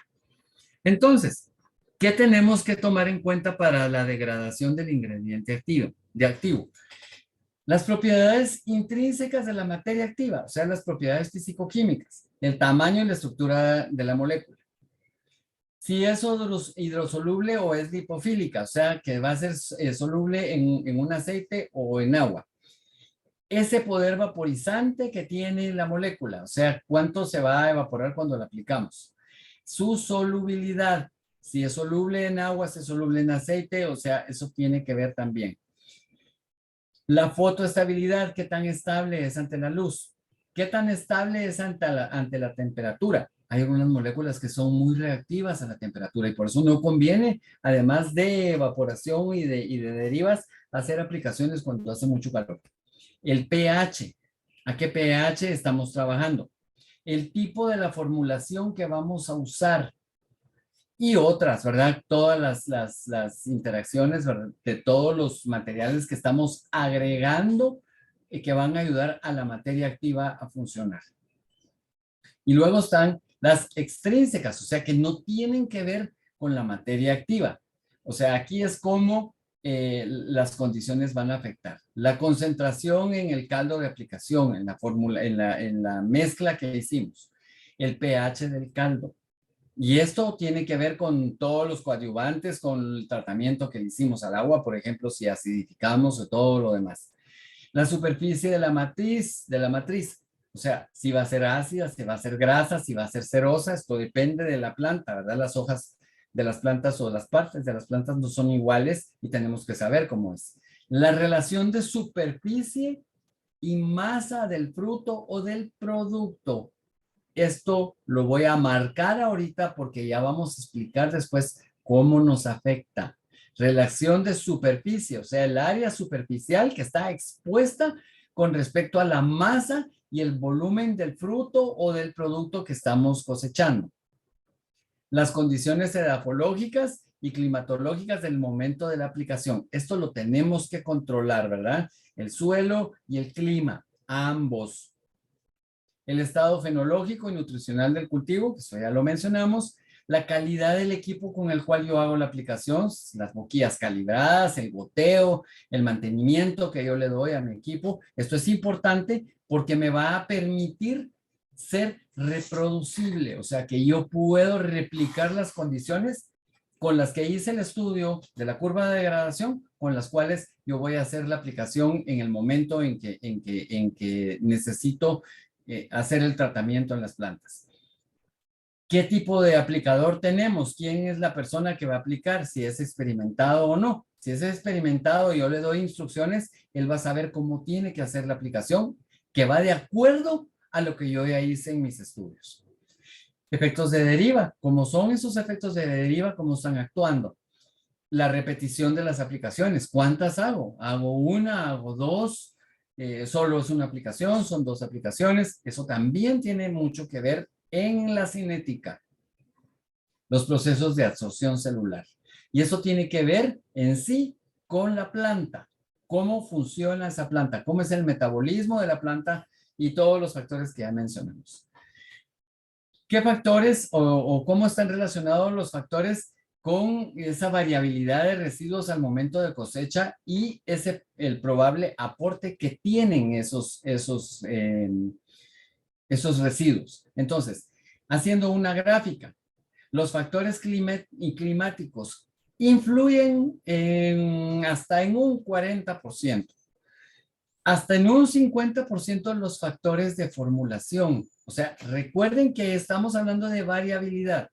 S2: Entonces, ¿qué tenemos que tomar en cuenta para la degradación del ingrediente activo? Las propiedades intrínsecas de la materia activa, o sea, las propiedades físico-químicas, el tamaño y la estructura de la molécula. Si es hidrosoluble o es lipofílica, o sea, que va a ser soluble en un aceite o en agua. Ese poder vaporizante que tiene la molécula, o sea, cuánto se va a evaporar cuando la aplicamos. Su solubilidad, si es soluble en agua, si es soluble en aceite, o sea, eso tiene que ver también. La fotoestabilidad, qué tan estable es ante la luz. ¿Qué tan estable es ante la temperatura? Hay algunas moléculas que son muy reactivas a la temperatura y por eso no conviene, además de evaporación y de derivas, hacer aplicaciones cuando hace mucho calor. El pH, ¿a qué pH estamos trabajando? El tipo de la formulación que vamos a usar y otras, ¿verdad? Todas las interacciones, ¿verdad? De todos los materiales que estamos agregando y que van a ayudar a la materia activa a funcionar. Y luego están las extrínsecas, o sea, que no tienen que ver con la materia activa. O sea, aquí es como las condiciones van a afectar. La concentración en el caldo de aplicación, en la fórmula, en la mezcla que hicimos, el pH del caldo. Y esto tiene que ver con todos los coadyuvantes, con el tratamiento que le hicimos al agua, por ejemplo, si acidificamos o todo lo demás. La superficie de la matriz, o sea, si va a ser ácida, si va a ser grasa, si va a ser cerosa, esto depende de la planta, ¿verdad? Las hojas de las plantas o las partes de las plantas no son iguales y tenemos que saber cómo es. La relación de superficie y masa del fruto o del producto. Esto lo voy a marcar ahorita porque ya vamos a explicar después cómo nos afecta. Relación de superficie, o sea, el área superficial que está expuesta con respecto a la masa y el volumen del fruto o del producto que estamos cosechando. Las condiciones edafológicas y climatológicas del momento de la aplicación. Esto lo tenemos que controlar, ¿verdad? El suelo y el clima, ambos. El estado fenológico y nutricional del cultivo, que eso ya lo mencionamos, la calidad del equipo con el cual yo hago la aplicación, las boquillas calibradas, el goteo, el mantenimiento que yo le doy a mi equipo. Esto es importante porque me va a permitir ser reproducible, o sea que yo puedo replicar las condiciones con las que hice el estudio de la curva de degradación, con las cuales yo voy a hacer la aplicación en el momento en que necesito hacer el tratamiento en las plantas. ¿Qué tipo de aplicador tenemos? ¿Quién es la persona que va a aplicar? Si es experimentado o no. Si es experimentado y yo le doy instrucciones, él va a saber cómo tiene que hacer la aplicación, que va de acuerdo a lo que yo ya hice en mis estudios. Efectos de deriva. ¿Cómo son esos efectos de deriva? ¿Cómo están actuando? La repetición de las aplicaciones. ¿Cuántas hago? ¿Hago una? ¿Hago dos? ¿Solo es una aplicación? ¿Son dos aplicaciones? Eso también tiene mucho que ver en la cinética. Los procesos de absorción celular. Y eso tiene que ver en sí con la planta. ¿Cómo funciona esa planta? ¿Cómo es el metabolismo de la planta? Y todos los factores que ya mencionamos. ¿Qué factores o cómo están relacionados los factores con esa variabilidad de residuos al momento de cosecha y el probable aporte que tienen esos residuos? Entonces, haciendo una gráfica, los factores climáticos influyen hasta en un 40%. Hasta en un 50% los factores de formulación. O sea, recuerden que estamos hablando de variabilidad.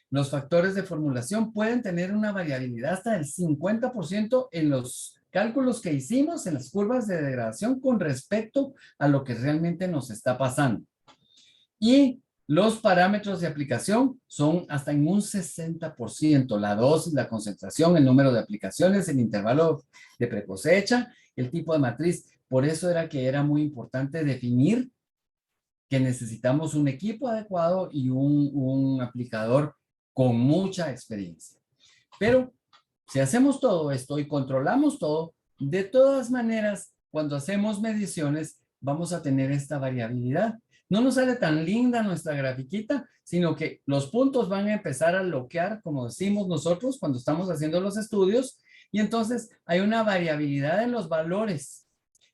S2: Los factores de formulación pueden tener una variabilidad hasta del 50% en los cálculos que hicimos en las curvas de degradación con respecto a lo que realmente nos está pasando. Y los parámetros de aplicación son hasta en un 60%. La dosis, la concentración, el número de aplicaciones, el intervalo de precosecha, el tipo de matriz. Por eso era que era muy importante definir que necesitamos un equipo adecuado y un aplicador con mucha experiencia. Pero si hacemos todo esto y controlamos todo, de todas maneras, cuando hacemos mediciones, vamos a tener esta variabilidad. No nos sale tan linda nuestra grafiquita, sino que los puntos van a empezar a bloquear, como decimos nosotros cuando estamos haciendo los estudios, y entonces hay una variabilidad en los valores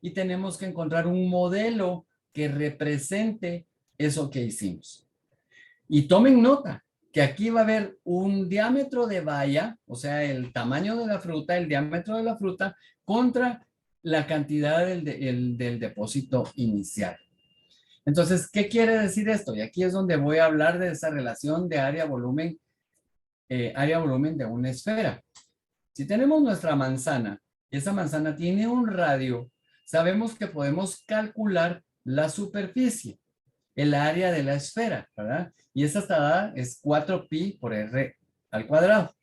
S2: y tenemos que encontrar un modelo que represente eso que hicimos. Y tomen nota que aquí va a haber un diámetro de valla, o sea, el tamaño de la fruta, el diámetro de la fruta, contra la cantidad del depósito inicial. Entonces, ¿qué quiere decir esto? Y aquí es donde voy a hablar de esa relación de área-volumen de una esfera. Si tenemos nuestra manzana, esa manzana tiene un radio, sabemos que podemos calcular la superficie, el área de la esfera, ¿verdad? Y esa estada es 4pi por r al cuadrado.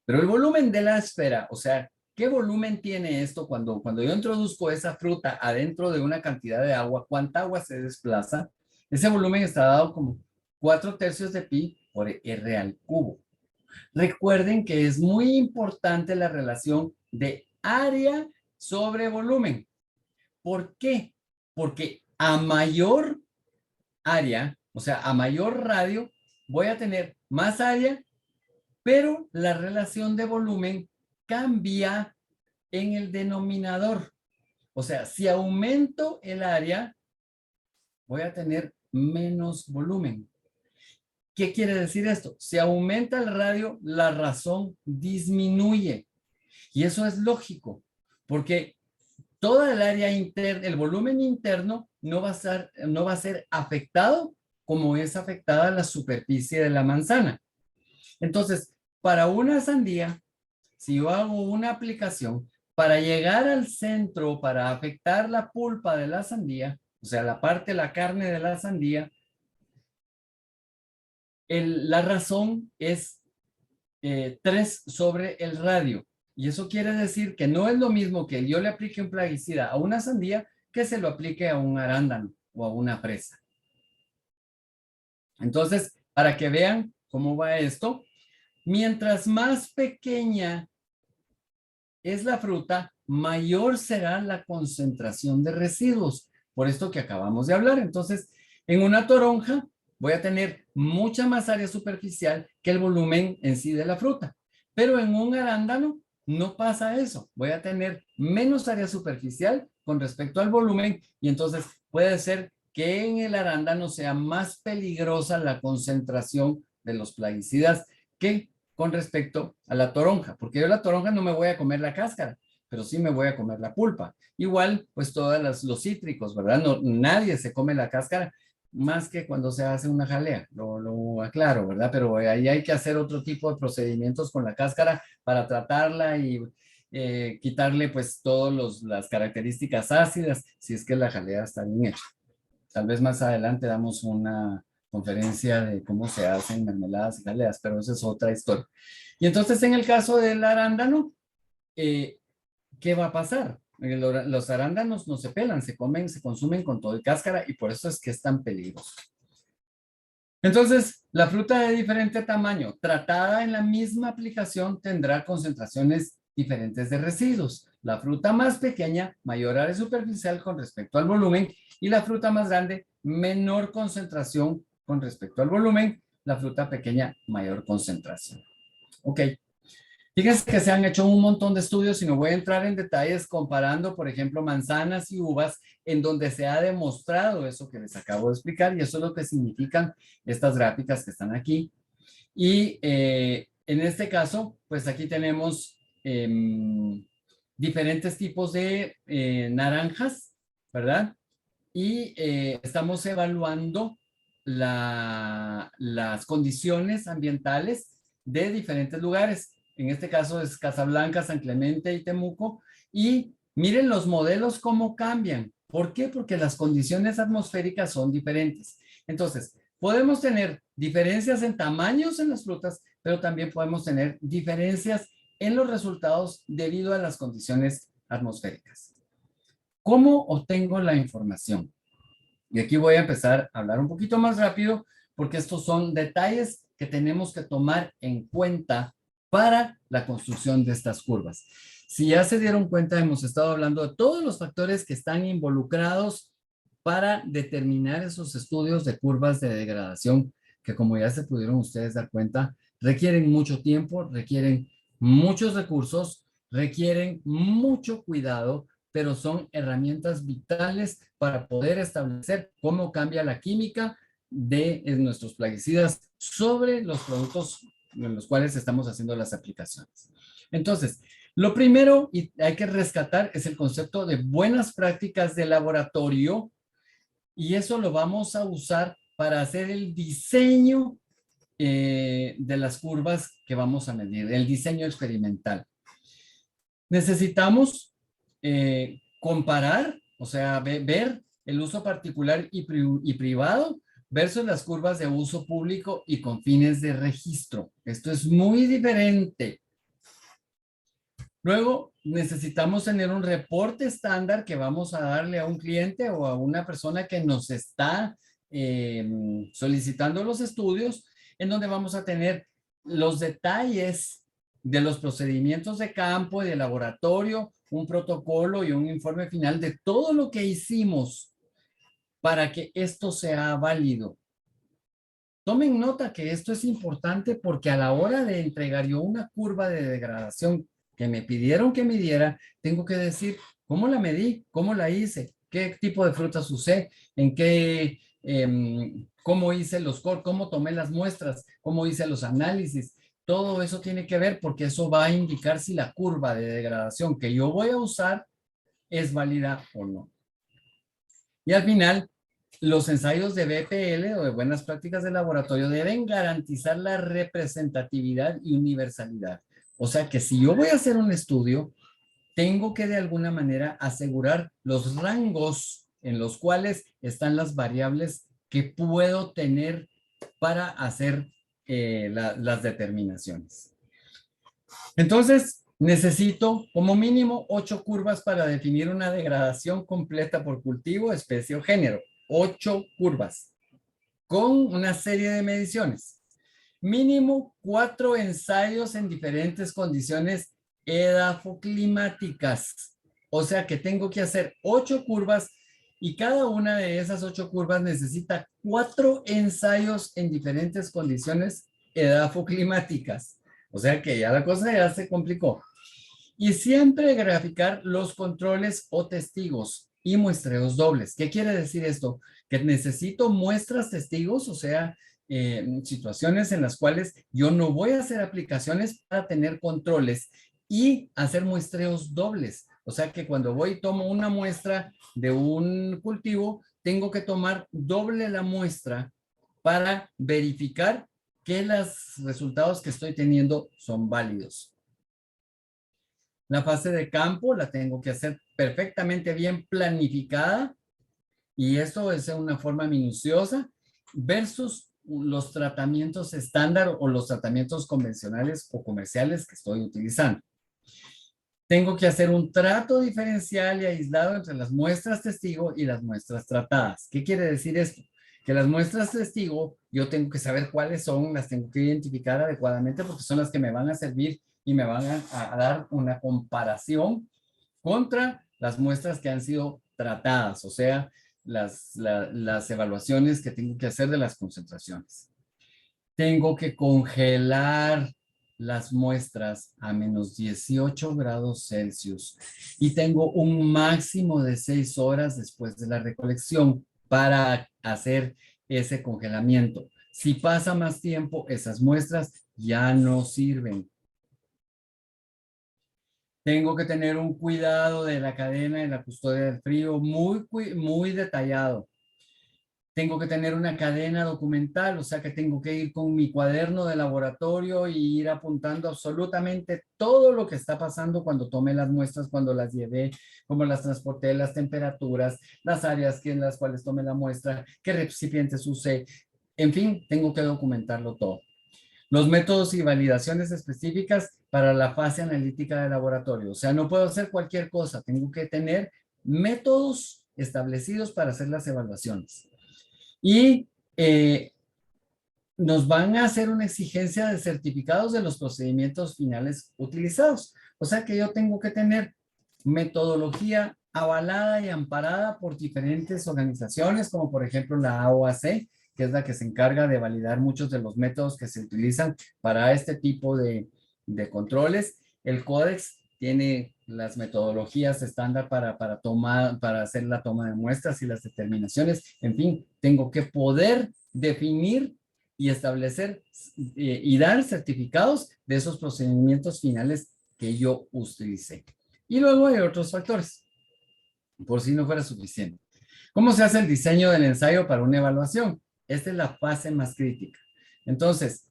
S2: Pero el volumen de la esfera, o sea, ¿qué volumen tiene esto cuando yo introduzco esa fruta adentro de una cantidad de agua? ¿Cuánta agua se desplaza? Ese volumen está dado como 4/3 de pi por r al cubo. Recuerden que es muy importante la relación de área sobre volumen. ¿Por qué? Porque a mayor área, o sea, a mayor radio, voy a tener más área pero la relación de volumen cambia en el denominador. O sea, si aumento el área, voy a tener menos volumen. ¿Qué quiere decir esto? Si aumenta el radio, la razón disminuye. Y eso es lógico, porque toda el área interna, el volumen interno no va a ser afectado como es afectada la superficie de la manzana. Entonces, para una sandía, si yo hago una aplicación, para llegar al centro, para afectar la pulpa de la sandía, o sea, la parte, la carne de la sandía, la razón es 3 sobre el radio. Y eso quiere decir que no es lo mismo que yo le aplique un plaguicida a una sandía que se lo aplique a un arándano o a una fresa. Entonces, para que vean cómo va esto, mientras más pequeña es la fruta, mayor será la concentración de residuos. Por esto que acabamos de hablar. Entonces, en una toronja voy a tener mucha más área superficial que el volumen en sí de la fruta. Pero en un arándano no pasa eso. Voy a tener menos área superficial con respecto al volumen y entonces puede ser que en el arándano sea más peligrosa la concentración de los plaguicidas que con respecto a la toronja, porque yo la toronja no me voy a comer la cáscara, pero sí me voy a comer la pulpa. Igual, pues todos los cítricos, ¿verdad? No, nadie se come la cáscara más que cuando se hace una jalea, lo aclaro, ¿verdad? Pero ahí hay que hacer otro tipo de procedimientos con la cáscara para tratarla y quitarle pues todas las características ácidas, si es que la jalea está bien hecha. Tal vez más adelante damos una conferencia de cómo se hacen mermeladas y jaleas, pero esa es otra historia. Y entonces en el caso del arándano, ¿qué va a pasar? Los arándanos no se pelan, se comen, se consumen con todo y cáscara y por eso es que es tan peligroso. Entonces, la fruta de diferente tamaño, tratada en la misma aplicación, tendrá concentraciones diferentes de residuos. La fruta más pequeña, mayor área superficial con respecto al volumen, y la fruta más grande, menor concentración con respecto al volumen. La fruta pequeña, mayor concentración. Ok. Fíjense que se han hecho un montón de estudios y no voy a entrar en detalles comparando, por ejemplo, manzanas y uvas, en donde se ha demostrado eso que les acabo de explicar y eso es lo que significan estas gráficas que están aquí. Y en este caso, pues aquí tenemos diferentes tipos de naranjas, ¿verdad? Y estamos evaluando las condiciones ambientales de diferentes lugares. En este caso es Casablanca, San Clemente y Temuco. Y miren los modelos cómo cambian. ¿Por qué? Porque las condiciones atmosféricas son diferentes. Entonces, podemos tener diferencias en tamaños en las frutas, pero también podemos tener diferencias en los resultados debido a las condiciones atmosféricas. ¿Cómo obtengo la información? Y aquí voy a empezar a hablar un poquito más rápido porque estos son detalles que tenemos que tomar en cuenta para la construcción de estas curvas. Si ya se dieron cuenta, hemos estado hablando de todos los factores que están involucrados para determinar esos estudios de curvas de degradación que, como ya se pudieron ustedes dar cuenta, requieren mucho tiempo, requieren muchos recursos, requieren mucho cuidado, pero son herramientas vitales para poder establecer cómo cambia la química de nuestros plaguicidas sobre los productos en los cuales estamos haciendo las aplicaciones. Entonces, lo primero y hay que rescatar es el concepto de buenas prácticas de laboratorio y eso lo vamos a usar para hacer el diseño de las curvas que vamos a medir, el diseño experimental. Necesitamos comparar, o sea, ver el uso particular y privado versus las curvas de uso público y con fines de registro. Esto es muy diferente. Luego, necesitamos tener un reporte estándar que vamos a darle a un cliente o a una persona que nos está solicitando los estudios, en donde vamos a tener los detalles de los procedimientos de campo y de laboratorio, un protocolo y un informe final de todo lo que hicimos para que esto sea válido. Tomen nota que esto es importante porque a la hora de entregar yo una curva de degradación que me pidieron que midiera, tengo que decir cómo la medí, cómo la hice, qué tipo de frutas usé, en qué, cómo hice cómo tomé las muestras, cómo hice los análisis. Todo eso tiene que ver porque eso va a indicar si la curva de degradación que yo voy a usar es válida o no. Y al final, los ensayos de BPL o de buenas prácticas de laboratorio deben garantizar la representatividad y universalidad. O sea que si yo voy a hacer un estudio, tengo que de alguna manera asegurar los rangos en los cuales están las variables que puedo tener para hacer las determinaciones. Entonces, necesito como mínimo 8 curvas para definir una degradación completa por cultivo, especie o género. 8 curvas con una serie de mediciones. Mínimo 4 ensayos en diferentes condiciones edafoclimáticas. O sea que tengo que hacer 8 curvas y cada una de esas 8 curvas necesita 4 ensayos en diferentes condiciones edafoclimáticas. O sea que ya la cosa ya se complicó. Y siempre graficar los controles o testigos y muestreos dobles. ¿Qué quiere decir esto? Que necesito muestras testigos, o sea, situaciones en las cuales yo no voy a hacer aplicaciones para tener controles y hacer muestreos dobles. O sea que cuando voy y tomo una muestra de un cultivo, tengo que tomar doble la muestra para verificar que los resultados que estoy teniendo son válidos. La fase de campo la tengo que hacer perfectamente bien planificada y esto es de una forma minuciosa versus los tratamientos estándar o los tratamientos convencionales o comerciales que estoy utilizando. Tengo que hacer un trato diferencial y aislado entre las muestras testigo y las muestras tratadas. ¿Qué quiere decir esto? Que las muestras testigo yo tengo que saber cuáles son, las tengo que identificar adecuadamente porque son las que me van a servir y me van a dar una comparación contra las muestras que han sido tratadas, o sea, las evaluaciones que tengo que hacer de las concentraciones. Tengo que congelar las muestras a menos 18 grados Celsius y tengo un máximo de 6 horas después de la recolección para hacer ese congelamiento. Si pasa más tiempo, esas muestras ya no sirven. Tengo que tener un cuidado de la cadena y la custodia del frío muy detallado. Tengo que tener una cadena documental, o sea que tengo que ir con mi cuaderno de laboratorio y ir apuntando absolutamente todo lo que está pasando cuando tomé las muestras, cuando las llevé, cómo las transporté, las temperaturas, las áreas en las cuales tomé la muestra, qué recipientes usé. En fin, tengo que documentarlo todo. Los métodos y validaciones específicas para la fase analítica de laboratorio. O sea, no puedo hacer cualquier cosa. Tengo que tener métodos establecidos para hacer las evaluaciones. Y nos van a hacer una exigencia de certificados de los procedimientos finales utilizados. O sea que yo tengo que tener metodología avalada y amparada por diferentes organizaciones, como por ejemplo la AOAC, que es la que se encarga de validar muchos de los métodos que se utilizan para este tipo de controles. El Codex tiene las metodologías estándar para hacer la toma de muestras y las determinaciones. En fin, tengo que poder definir y establecer y dar certificados de esos procedimientos finales que yo utilicé. Y luego hay otros factores, por si no fuera suficiente. ¿Cómo se hace el diseño del ensayo para una evaluación? Esta es la fase más crítica. Entonces,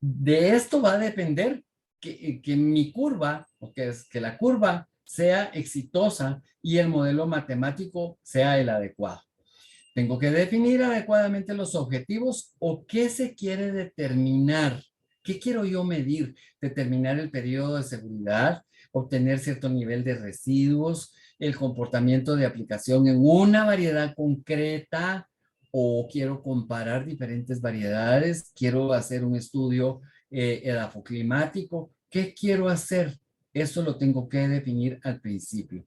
S2: de esto va a depender que mi curva, o que la curva sea exitosa y el modelo matemático sea el adecuado. Tengo que definir adecuadamente los objetivos o qué se quiere determinar. ¿Qué quiero yo medir? Determinar el periodo de seguridad, obtener cierto nivel de residuos, el comportamiento de aplicación en una variedad concreta, o quiero comparar diferentes variedades, quiero hacer un estudio edafoclimático. ¿Qué quiero hacer? Eso lo tengo que definir al principio.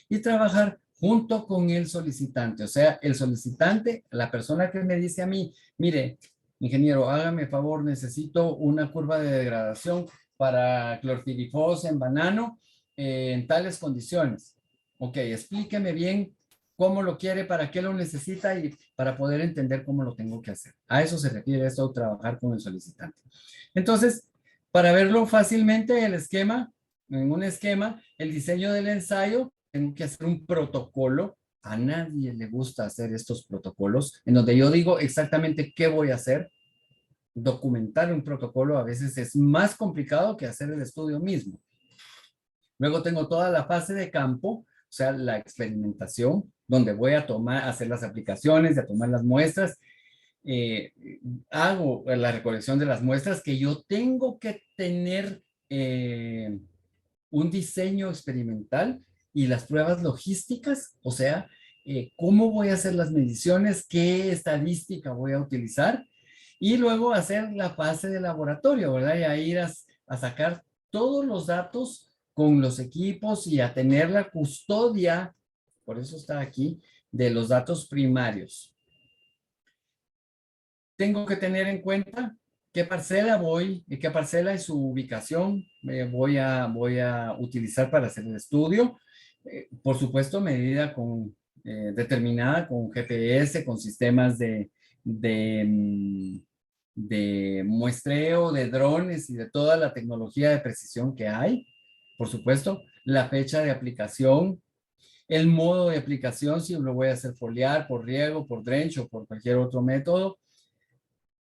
S2: Y trabajar junto con el solicitante. O sea, el solicitante, la persona que me dice a mí, mire, ingeniero, hágame favor, necesito una curva de degradación para clorpirifos en banano en tales condiciones. Ok, explíqueme bien cómo lo quiere, para qué lo necesita y para poder entender cómo lo tengo que hacer. A eso se refiere esto, trabajar con el solicitante. Entonces, para verlo fácilmente, el esquema, en un esquema, el diseño del ensayo, tengo que hacer un protocolo. A nadie le gusta hacer estos protocolos, en donde yo digo exactamente qué voy a hacer. Documentar un protocolo a veces es más complicado que hacer el estudio mismo. Luego tengo toda la fase de campo, o sea, la experimentación, donde voy a hacer las aplicaciones, a tomar las muestras. eh, Hago la recolección de las muestras, que yo tengo que tener un diseño experimental y las pruebas logísticas, o sea, cómo voy a hacer las mediciones, qué estadística voy a utilizar, y luego hacer la fase de laboratorio, ¿verdad? Y a ir a sacar todos los datos con los equipos y a tener la custodia, por eso está aquí, de los datos primarios. Tengo que tener en cuenta qué parcela qué parcela y su ubicación voy a utilizar para hacer el estudio. Por supuesto, medida determinada con GPS, con sistemas de muestreo, de drones y de toda la tecnología de precisión que hay. Por supuesto, la fecha de aplicación, el modo de aplicación, si lo voy a hacer foliar, por riego, por drench o por cualquier otro método.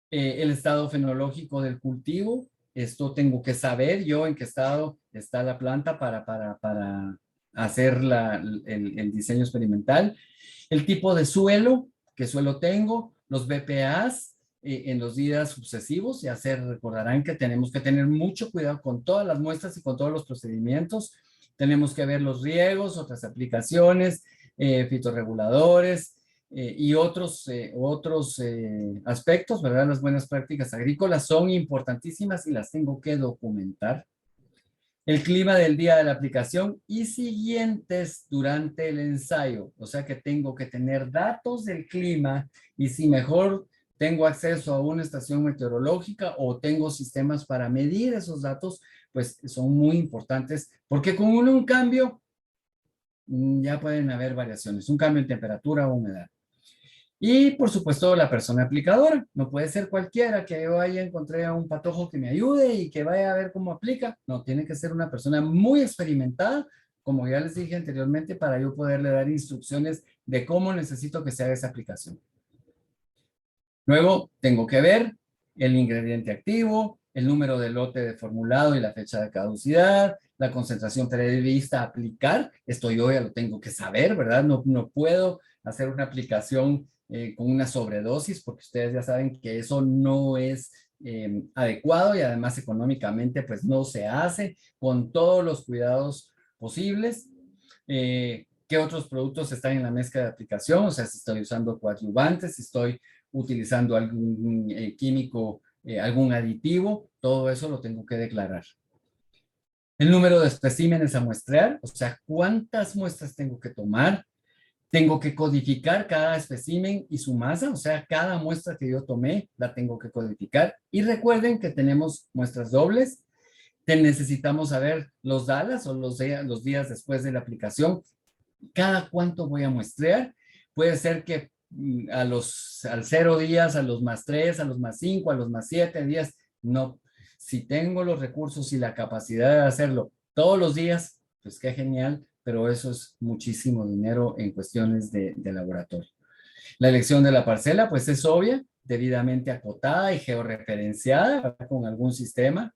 S2: El estado fenológico del cultivo. Esto tengo que saber yo en qué estado está la planta para hacer el diseño experimental. El tipo de suelo, qué suelo tengo, los BPAs en los días sucesivos. Ya se recordarán que tenemos que tener mucho cuidado con todas las muestras y con todos los procedimientos. Tenemos que ver los riegos, otras aplicaciones, fitorreguladores, y otros aspectos, ¿verdad? Las buenas prácticas agrícolas son importantísimas y las tengo que documentar. El clima del día de la aplicación y siguientes durante el ensayo. O sea que tengo que tener datos del clima, y si mejor tengo acceso a una estación meteorológica o tengo sistemas para medir esos datos, pues son muy importantes, porque con un cambio ya pueden haber variaciones, un cambio en temperatura o humedad. Y por supuesto la persona aplicadora. No puede ser cualquiera que yo vaya encontré a un patojo que me ayude y que vaya a ver cómo aplica. No, tiene que ser una persona muy experimentada, como ya les dije anteriormente, para yo poderle dar instrucciones de cómo necesito que se haga esa aplicación. Luego tengo que ver el ingrediente activo, el número de lote de formulado y la fecha de caducidad, la concentración prevista a aplicar. Esto yo ya lo tengo que saber, ¿verdad? No puedo hacer una aplicación con una sobredosis, porque ustedes ya saben que eso no es adecuado, y además económicamente pues no se hace con todos los cuidados posibles. ¿Qué otros productos están en la mezcla de aplicación? O sea, si estoy usando coadyuvantes, si estoy utilizando algún químico, algún aditivo, todo eso lo tengo que declarar. El número de especímenes a muestrear, o sea, cuántas muestras tengo que tomar. Tengo que codificar cada espécimen y su masa, o sea, cada muestra que yo tomé la tengo que codificar. Y recuerden que tenemos muestras dobles. Necesitamos saber los DALAS o los días después de la aplicación. Cada cuánto voy a muestrear. Puede ser que al 0 días, a los +3, a los +5, a los +7 días. No, si tengo los recursos y la capacidad de hacerlo todos los días, pues qué genial, pero eso es muchísimo dinero en cuestiones de laboratorio. La elección de la parcela, pues es obvia, debidamente acotada y georreferenciada con algún sistema.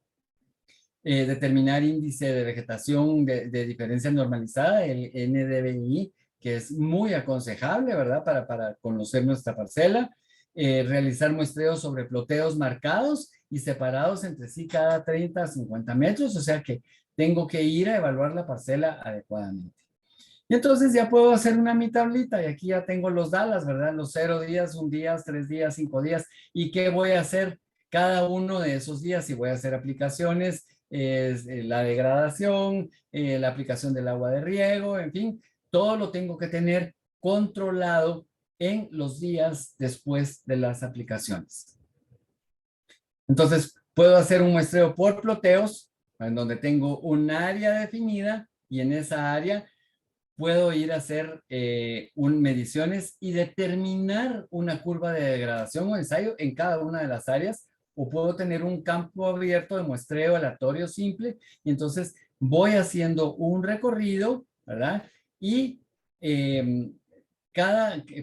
S2: Determinar índice de vegetación de diferencia normalizada, el NDVI, que es muy aconsejable, ¿verdad? Para conocer nuestra parcela. Realizar muestreos sobre ploteos marcados y separados entre sí cada 30 a 50 metros, o sea que tengo que ir a evaluar la parcela adecuadamente. Y entonces ya puedo hacer mi tablita, y aquí ya tengo los DALAS, ¿verdad? Los 0 días, 1 día, 3 días, 5 días, y qué voy a hacer cada uno de esos días. Si voy a hacer aplicaciones, la degradación, la aplicación del agua de riego, en fin, todo lo tengo que tener controlado en los días después de las aplicaciones. Entonces, puedo hacer un muestreo por ploteos, en donde tengo un área definida y en esa área puedo ir a hacer mediciones y determinar una curva de degradación o ensayo en cada una de las áreas, o puedo tener un campo abierto de muestreo aleatorio simple y entonces voy haciendo un recorrido, ¿verdad? Y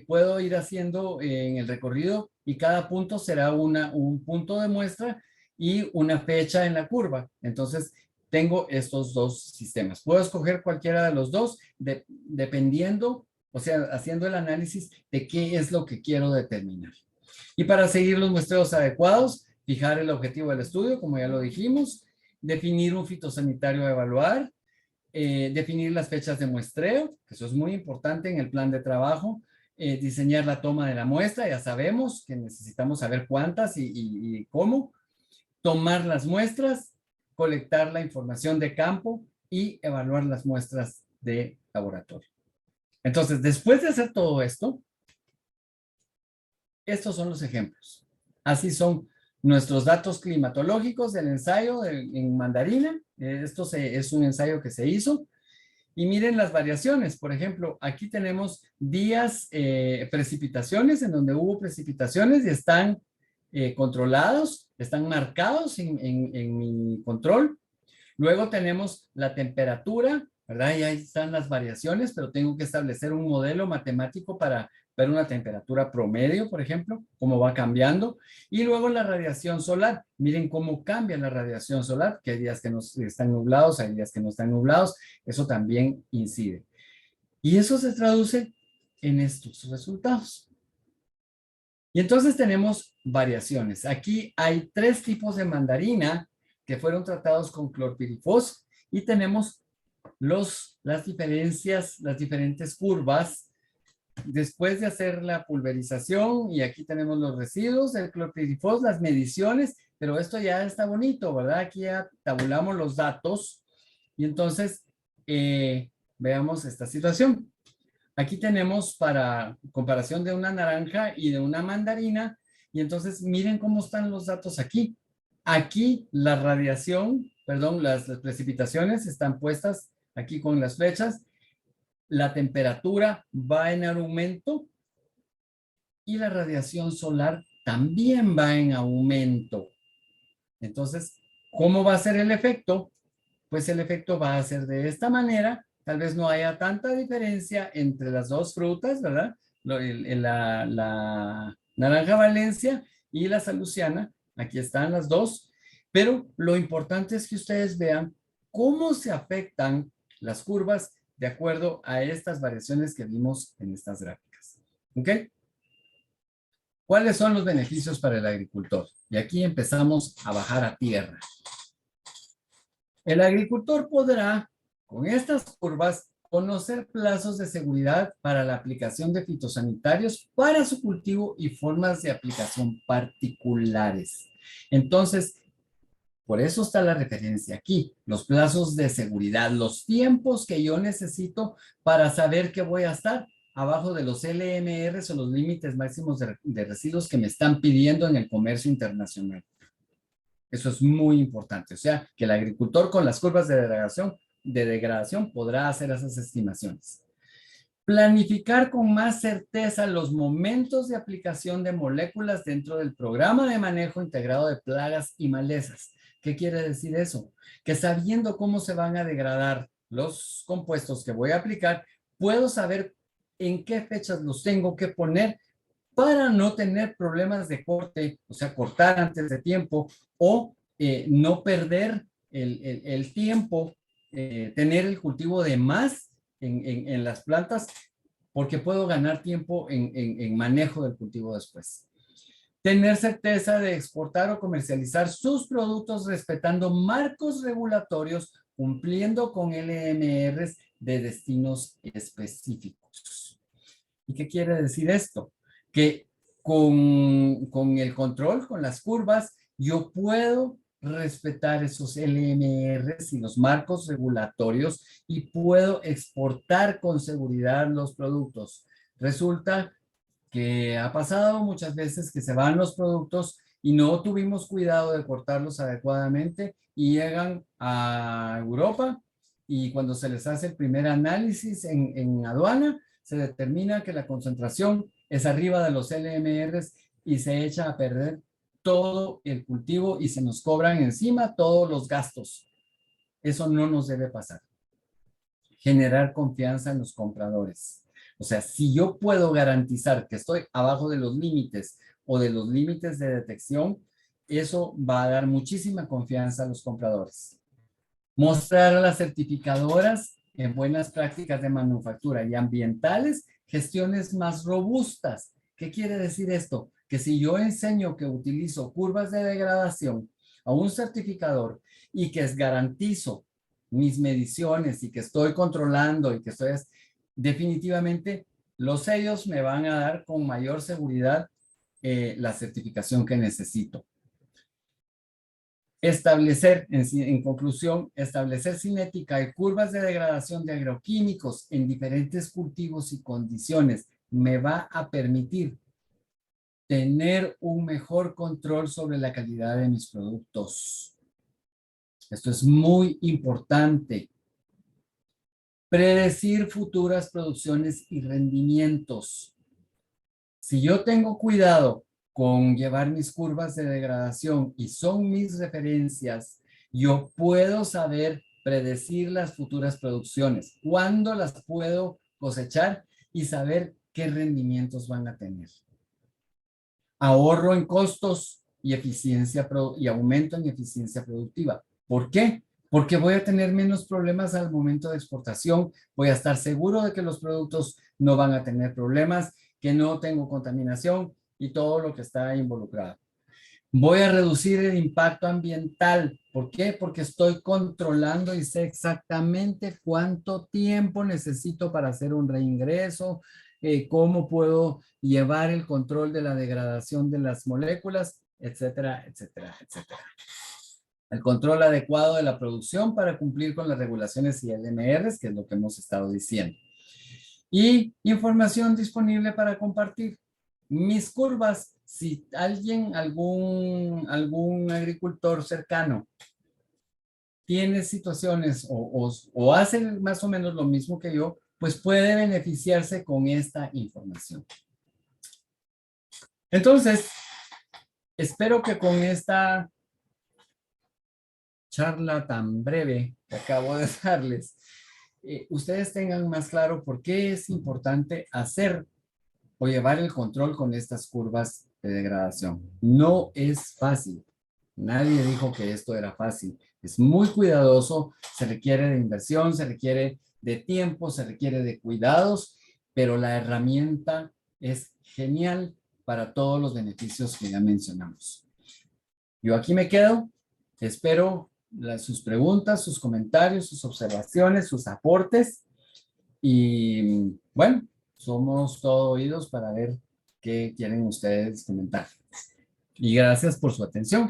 S2: puedo ir haciendo en el recorrido y cada punto será un punto de muestra y una fecha en la curva. Entonces, tengo estos dos sistemas. Puedo escoger cualquiera de los dos dependiendo, o sea, haciendo el análisis de qué es lo que quiero determinar. Y para seguir los muestreos adecuados, fijar el objetivo del estudio, como ya lo dijimos, definir un fitosanitario a evaluar, definir las fechas de muestreo, que eso es muy importante en el plan de trabajo, diseñar la toma de la muestra, ya sabemos que necesitamos saber cuántas y cómo, tomar las muestras, colectar la información de campo y evaluar las muestras de laboratorio. Entonces, después de hacer todo esto, estos son los ejemplos. Así son nuestros datos climatológicos del ensayo en mandarina. Esto es un ensayo que se hizo. Y miren las variaciones. Por ejemplo, aquí tenemos días, precipitaciones, en donde hubo precipitaciones y están controlados, están marcados en mi control. Luego tenemos la temperatura, ¿verdad? Y ahí están las variaciones, pero tengo que establecer un modelo matemático para ver una temperatura promedio, por ejemplo, cómo va cambiando. Y luego la radiación solar. Miren cómo cambia la radiación solar, que hay días que no están nublados, hay días que no están nublados. Eso también incide. Y eso se traduce en estos resultados. Y entonces tenemos variaciones. Aquí hay 3 tipos de mandarina que fueron tratados con clorpirifos y tenemos las diferencias, las diferentes curvas después de hacer la pulverización, y aquí tenemos los residuos del clorpirifos, las mediciones, pero esto ya está bonito, ¿verdad? Aquí ya tabulamos los datos y entonces veamos esta situación. Aquí tenemos para comparación de una naranja y de una mandarina, y entonces miren cómo están los datos aquí. Aquí la radiación, perdón, las precipitaciones están puestas aquí con las flechas. La temperatura va en aumento y la radiación solar también va en aumento. Entonces, ¿cómo va a ser el efecto? Pues el efecto va a ser de esta manera. Tal vez no haya tanta diferencia entre las dos frutas, ¿verdad? La naranja Valencia y la salusiana. Aquí están las dos. Pero lo importante es que ustedes vean cómo se afectan las curvas de acuerdo a estas variaciones que vimos en estas gráficas. ¿Ok? ¿Cuáles son los beneficios para el agricultor? Y aquí empezamos a bajar a tierra. El agricultor podrá, con estas curvas, conocer plazos de seguridad para la aplicación de fitosanitarios para su cultivo y formas de aplicación particulares. Entonces, por eso está la referencia aquí, los plazos de seguridad, los tiempos que yo necesito para saber que voy a estar abajo de los LMRs o los límites máximos de residuos que me están pidiendo en el comercio internacional. Eso es muy importante. O sea, que el agricultor con las curvas de degradación podrá hacer esas estimaciones. Planificar con más certeza los momentos de aplicación de moléculas dentro del programa de manejo integrado de plagas y malezas. ¿Qué quiere decir eso? Que sabiendo cómo se van a degradar los compuestos que voy a aplicar, puedo saber en qué fechas los tengo que poner para no tener problemas de corte, o sea, cortar antes de tiempo o no perder el tiempo, tener el cultivo de más en las plantas, porque puedo ganar tiempo en manejo del cultivo después. Tener certeza de exportar o comercializar sus productos respetando marcos regulatorios, cumpliendo con LMRs de destinos específicos. ¿Y qué quiere decir esto? Que con el control, con las curvas, yo puedo respetar esos LMRs y los marcos regulatorios y puedo exportar con seguridad los productos. Resulta que ha pasado muchas veces que se van los productos y no tuvimos cuidado de cortarlos adecuadamente y llegan a Europa y cuando se les hace el primer análisis en aduana, se determina que la concentración es arriba de los LMRs y se echa a perder todo el cultivo y se nos cobran encima todos los gastos. Eso no nos debe pasar. Generar confianza en los compradores. O sea, si yo puedo garantizar que estoy abajo de los límites o de los límites de detección, eso va a dar muchísima confianza a los compradores. Mostrar a las certificadoras en buenas prácticas de manufactura y ambientales gestiones más robustas. ¿Qué quiere decir esto? Que si yo enseño que utilizo curvas de degradación a un certificador y que garantizo mis mediciones y que estoy controlando y que estoy definitivamente los sellos me van a dar con mayor seguridad la certificación que necesito. Establecer, en conclusión, establecer cinética y curvas de degradación de agroquímicos en diferentes cultivos y condiciones me va a permitir tener un mejor control sobre la calidad de mis productos. Esto es muy importante. Predecir futuras producciones y rendimientos. Si yo tengo cuidado con llevar mis curvas de degradación y son mis referencias, yo puedo saber predecir las futuras producciones, cuándo las puedo cosechar y saber qué rendimientos van a tener. Ahorro en costos y eficiencia y aumento en eficiencia productiva. ¿Por qué? Porque voy a tener menos problemas al momento de exportación, voy a estar seguro de que los productos no van a tener problemas, que no tengo contaminación y todo lo que está involucrado. Voy a reducir el impacto ambiental. ¿Por qué? Porque estoy controlando y sé exactamente cuánto tiempo necesito para hacer un reingreso, cómo puedo llevar el control de la degradación de las moléculas, etcétera, etcétera, etcétera. El control adecuado de la producción para cumplir con las regulaciones y LMRs, que es lo que hemos estado diciendo. Y información disponible para compartir. Mis curvas, si alguien, algún agricultor cercano tiene situaciones o hace más o menos lo mismo que yo, pues puede beneficiarse con esta información. Entonces, espero que con esta charla tan breve que acabo de darles, ustedes tengan más claro por qué es importante hacer o llevar el control con estas curvas de degradación. No es fácil. Nadie dijo que esto era fácil. Es muy cuidadoso, se requiere de inversión, se requiere de tiempo, se requiere de cuidados, pero la herramienta es genial para todos los beneficios que ya mencionamos. Yo aquí me quedo. Espero sus preguntas, sus comentarios, sus observaciones, sus aportes. Y bueno, somos todo oídos para ver qué quieren ustedes comentar. Y gracias por su atención.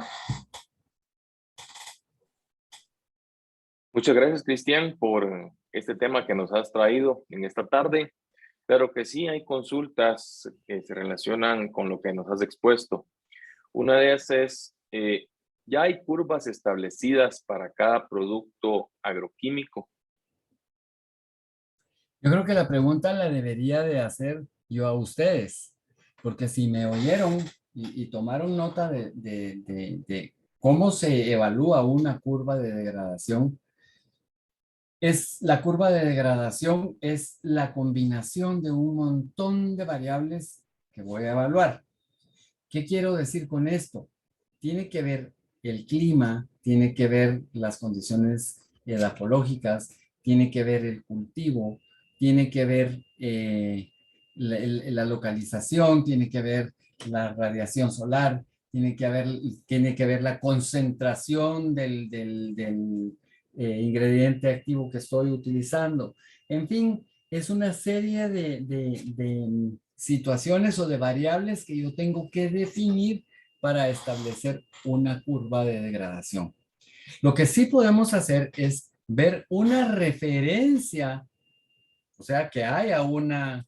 S1: Muchas gracias, Cristian, por este tema que nos has traído en esta tarde. Claro que sí, hay consultas que se relacionan con lo que nos has expuesto. Una de ellas es, ¿ya hay curvas establecidas para cada producto agroquímico?
S2: Yo creo que la pregunta la debería de hacer yo a ustedes, porque si me oyeron y tomaron nota de cómo se evalúa una curva de degradación, la curva de degradación es la combinación de un montón de variables que voy a evaluar. ¿Qué quiero decir con esto? Tiene que ver el clima, tiene que ver las condiciones edafológicas, tiene que ver el cultivo, tiene que ver la localización, tiene que ver la radiación solar, tiene que ver la concentración del ingrediente activo que estoy utilizando. En fin, es una serie de situaciones o de variables que yo tengo que definir para establecer una curva de degradación. Lo que sí podemos hacer es ver una referencia, o sea, que haya una,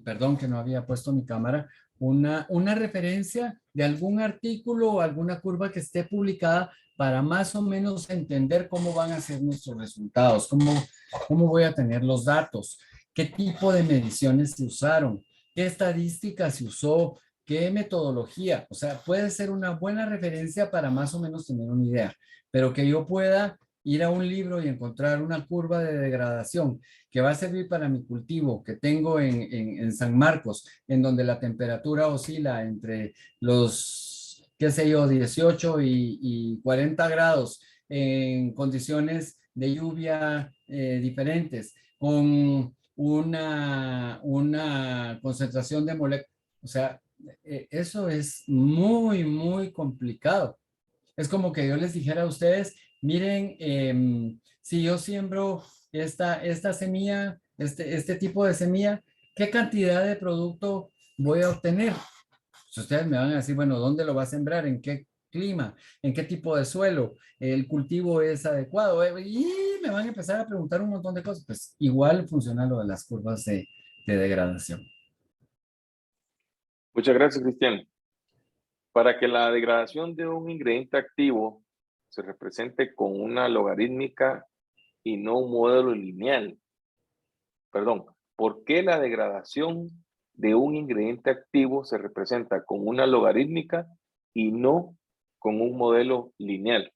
S2: perdón que no había puesto mi cámara, una referencia de algún artículo o alguna curva que esté publicada para más o menos entender cómo van a ser nuestros resultados, cómo voy a tener los datos, qué tipo de mediciones se usaron, qué estadística se usó, qué metodología. O sea, puede ser una buena referencia para más o menos tener una idea, pero que yo pueda ir a un libro y encontrar una curva de degradación que va a servir para mi cultivo que tengo en San Marcos, en donde la temperatura oscila entre los, qué sé yo, 18 y 40 grados en condiciones de lluvia diferentes, con una concentración de moléculas. O sea, eso es muy, muy complicado. Es como que yo les dijera a ustedes, miren, si yo siembro esta semilla, este tipo de semilla, ¿qué cantidad de producto voy a obtener? Pues ustedes me van a decir, bueno, ¿dónde lo va a sembrar? ¿En qué clima? ¿En qué tipo de suelo? ¿El cultivo es adecuado? Y me van a empezar a preguntar un montón de cosas. Pues igual funciona lo de las curvas de degradación.
S1: Muchas gracias, Cristian. Para que la degradación de un ingrediente activo se represente con una logarítmica y no un modelo lineal, perdón, ¿por qué la degradación de un ingrediente activo se representa con una logarítmica y no con un modelo lineal?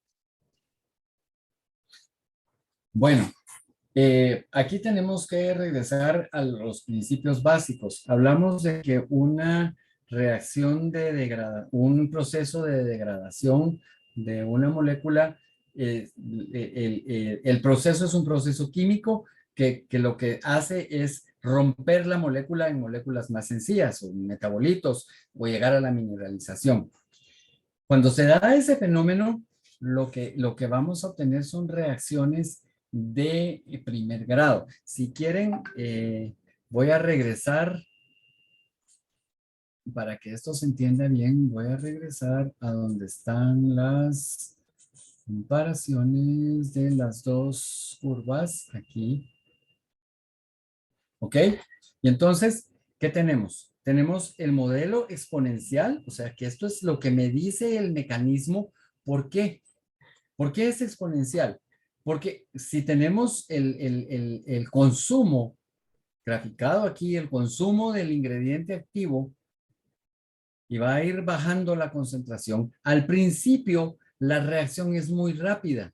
S2: Bueno, aquí tenemos que regresar a los principios básicos. Hablamos de que una reacción de degradación, un proceso de degradación de una molécula, el proceso es un proceso químico que lo que hace es romper la molécula en moléculas más sencillas o metabolitos o llegar a la mineralización. Cuando se da ese fenómeno, lo que vamos a obtener son reacciones de primer grado. Si quieren, voy a regresar, para que esto se entienda bien, voy a regresar a donde están las comparaciones de las dos curvas, aquí. ¿Ok? Y entonces, ¿qué tenemos? Tenemos el modelo exponencial, o sea que esto es lo que me dice el mecanismo. ¿Por qué? ¿Por qué es exponencial? Porque si tenemos el consumo graficado aquí, el consumo del ingrediente activo, y va a ir bajando la concentración, al principio la reacción es muy rápida,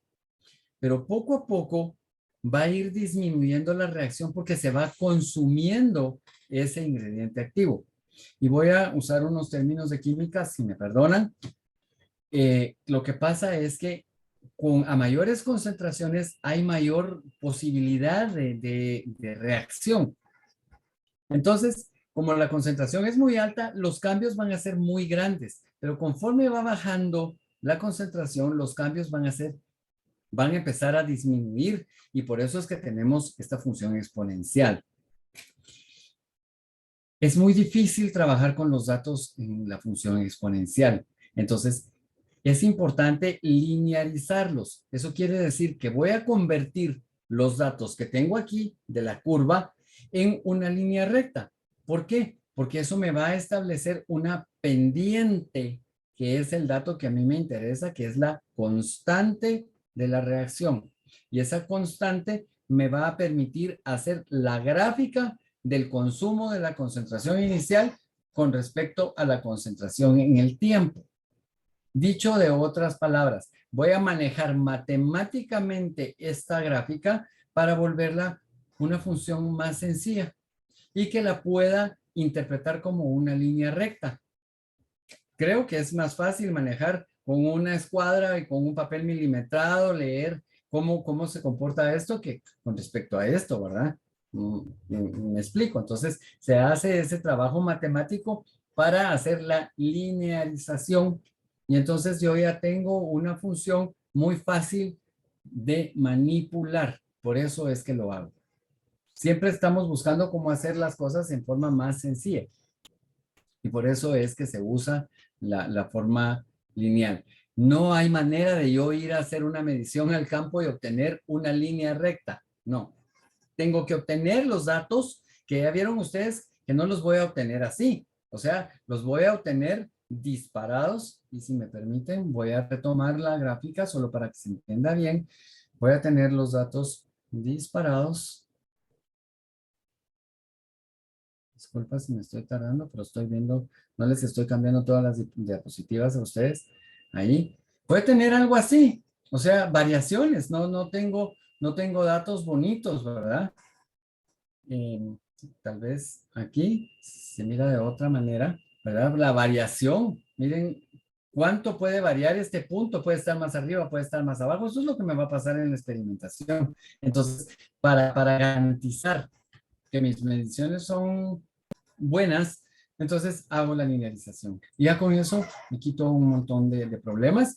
S2: pero poco a poco va a ir disminuyendo la reacción porque se va consumiendo ese ingrediente activo. Y voy a usar unos términos de química, si me perdonan. Lo que pasa es que a mayores concentraciones hay mayor posibilidad de reacción. Entonces, como la concentración es muy alta, los cambios van a ser muy grandes, pero conforme va bajando la concentración, los cambios van a empezar a disminuir y por eso es que tenemos esta función exponencial. Es muy difícil trabajar con los datos en la función exponencial. Entonces, es importante linearizarlos. Eso quiere decir que voy a convertir los datos que tengo aquí de la curva en una línea recta. ¿Por qué? Porque eso me va a establecer una pendiente, que es el dato que a mí me interesa, que es la constante de la reacción. Y esa constante me va a permitir hacer la gráfica del consumo de la concentración inicial con respecto a la concentración en el tiempo. Dicho de otras palabras, voy a manejar matemáticamente esta gráfica para volverla una función más sencilla y que la pueda interpretar como una línea recta. Creo que es más fácil manejar con una escuadra y con un papel milimetrado, leer cómo se comporta esto que con respecto a esto, ¿verdad? Me explico. Entonces, se hace ese trabajo matemático para hacer la linealización y entonces yo ya tengo una función muy fácil de manipular. Por eso es que lo hago. Siempre estamos buscando cómo hacer las cosas en forma más sencilla. Y por eso es que se usa la forma lineal. No hay manera de yo ir a hacer una medición al campo y obtener una línea recta. No. Tengo que obtener los datos que ya vieron ustedes que no los voy a obtener así. O sea, los voy a obtener disparados. Y si me permiten, voy a retomar la gráfica solo para que se entienda bien. Voy a tener los datos disparados. Disculpa si me estoy tardando, pero estoy viendo, no les estoy cambiando todas las diapositivas a ustedes. Ahí. Puede tener algo así, o sea, variaciones, no tengo datos bonitos, ¿verdad? Tal vez aquí se mira de otra manera, ¿verdad? La variación, miren cuánto puede variar este punto, puede estar más arriba, puede estar más abajo, eso es lo que me va a pasar en la experimentación. Entonces, para garantizar que mis mediciones son buenas, entonces hago la linealización. Y ya con eso me quito un montón de problemas.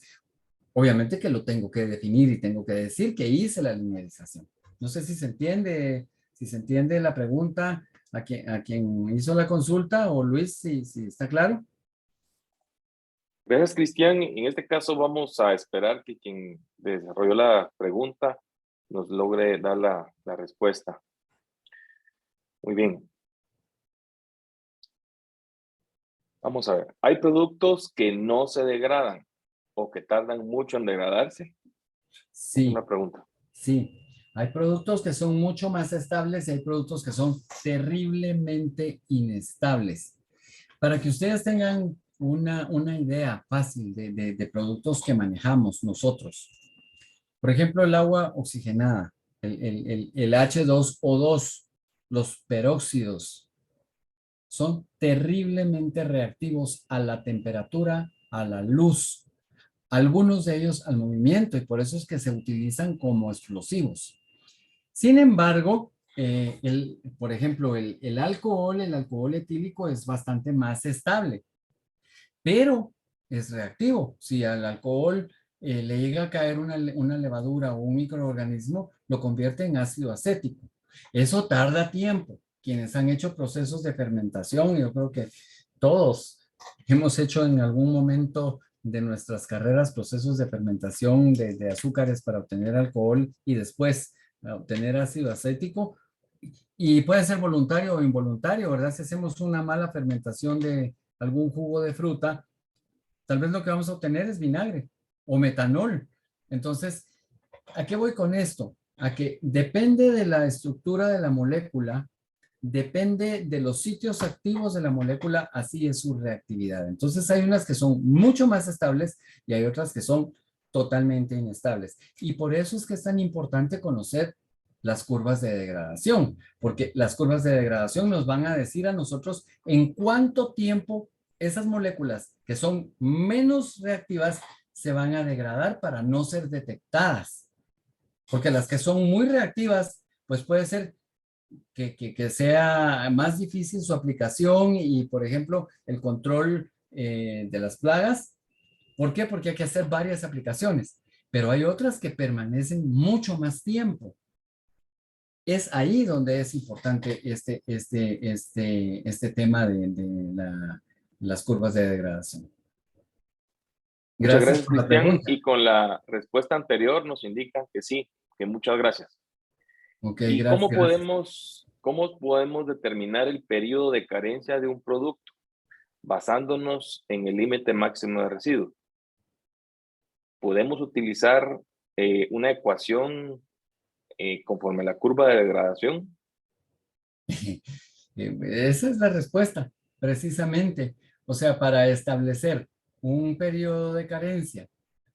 S2: Obviamente que lo tengo que definir y tengo que decir que hice la linealización. No sé si se entiende la pregunta a quien hizo la consulta o Luis, si está claro.
S1: Gracias, Cristian. En este caso vamos a esperar que quien desarrolló la pregunta nos logre dar la respuesta. Muy bien. Vamos a ver. Hay productos que no se degradan o que tardan mucho en degradarse. Es
S2: Sí,
S1: una pregunta.
S2: sí. Hay productos que son mucho más estables y hay productos que son terriblemente inestables. Para que ustedes tengan una idea fácil de productos que manejamos nosotros. Por ejemplo, el agua oxigenada, el H2O2, los peróxidos, son terriblemente reactivos a la temperatura, a la luz, algunos de ellos al movimiento, y por eso es que se utilizan como explosivos. Sin embargo, por ejemplo, el alcohol etílico es bastante más estable, pero es reactivo. Si al alcohol le llega a caer una levadura o un microorganismo, lo convierte en ácido acético. Eso tarda tiempo. Quienes han hecho procesos de fermentación, yo creo que todos hemos hecho en algún momento de nuestras carreras procesos de fermentación de azúcares para obtener alcohol y después obtener ácido acético. Y puede ser voluntario o involuntario, ¿verdad? Si hacemos una mala fermentación de algún jugo de fruta, tal vez lo que vamos a obtener es vinagre o metanol. Entonces, ¿a qué voy con esto? A que depende de la estructura de la molécula, depende de los sitios activos de la molécula, así es su reactividad. Entonces, hay unas que son mucho más estables y hay otras que son totalmente inestables. Y por eso es que es tan importante conocer las curvas de degradación, porque las curvas de degradación nos van a decir a nosotros en cuánto tiempo esas moléculas que son menos reactivas se van a degradar para no ser detectadas. Porque las que son muy reactivas, pues puede ser que sea más difícil su aplicación y, por ejemplo, el control de las plagas. ¿Por qué? Porque hay que hacer varias aplicaciones, pero hay otras que permanecen mucho más tiempo. Es ahí donde es importante este tema de las curvas de degradación.
S1: Muchas
S2: Gracias
S1: gracias,
S2: por la
S1: Cristian.
S2: pregunta.
S1: Y con la respuesta anterior nos indican que sí, que muchas gracias.
S2: Ok,
S1: ¿Y
S2: gracias.
S1: cómo podemos determinar el periodo de carencia de un producto? Basándonos en el límite máximo de residuos. Podemos utilizar una ecuación conforme a la curva de degradación.
S2: Esa es la respuesta, precisamente. O sea, para establecer un periodo de carencia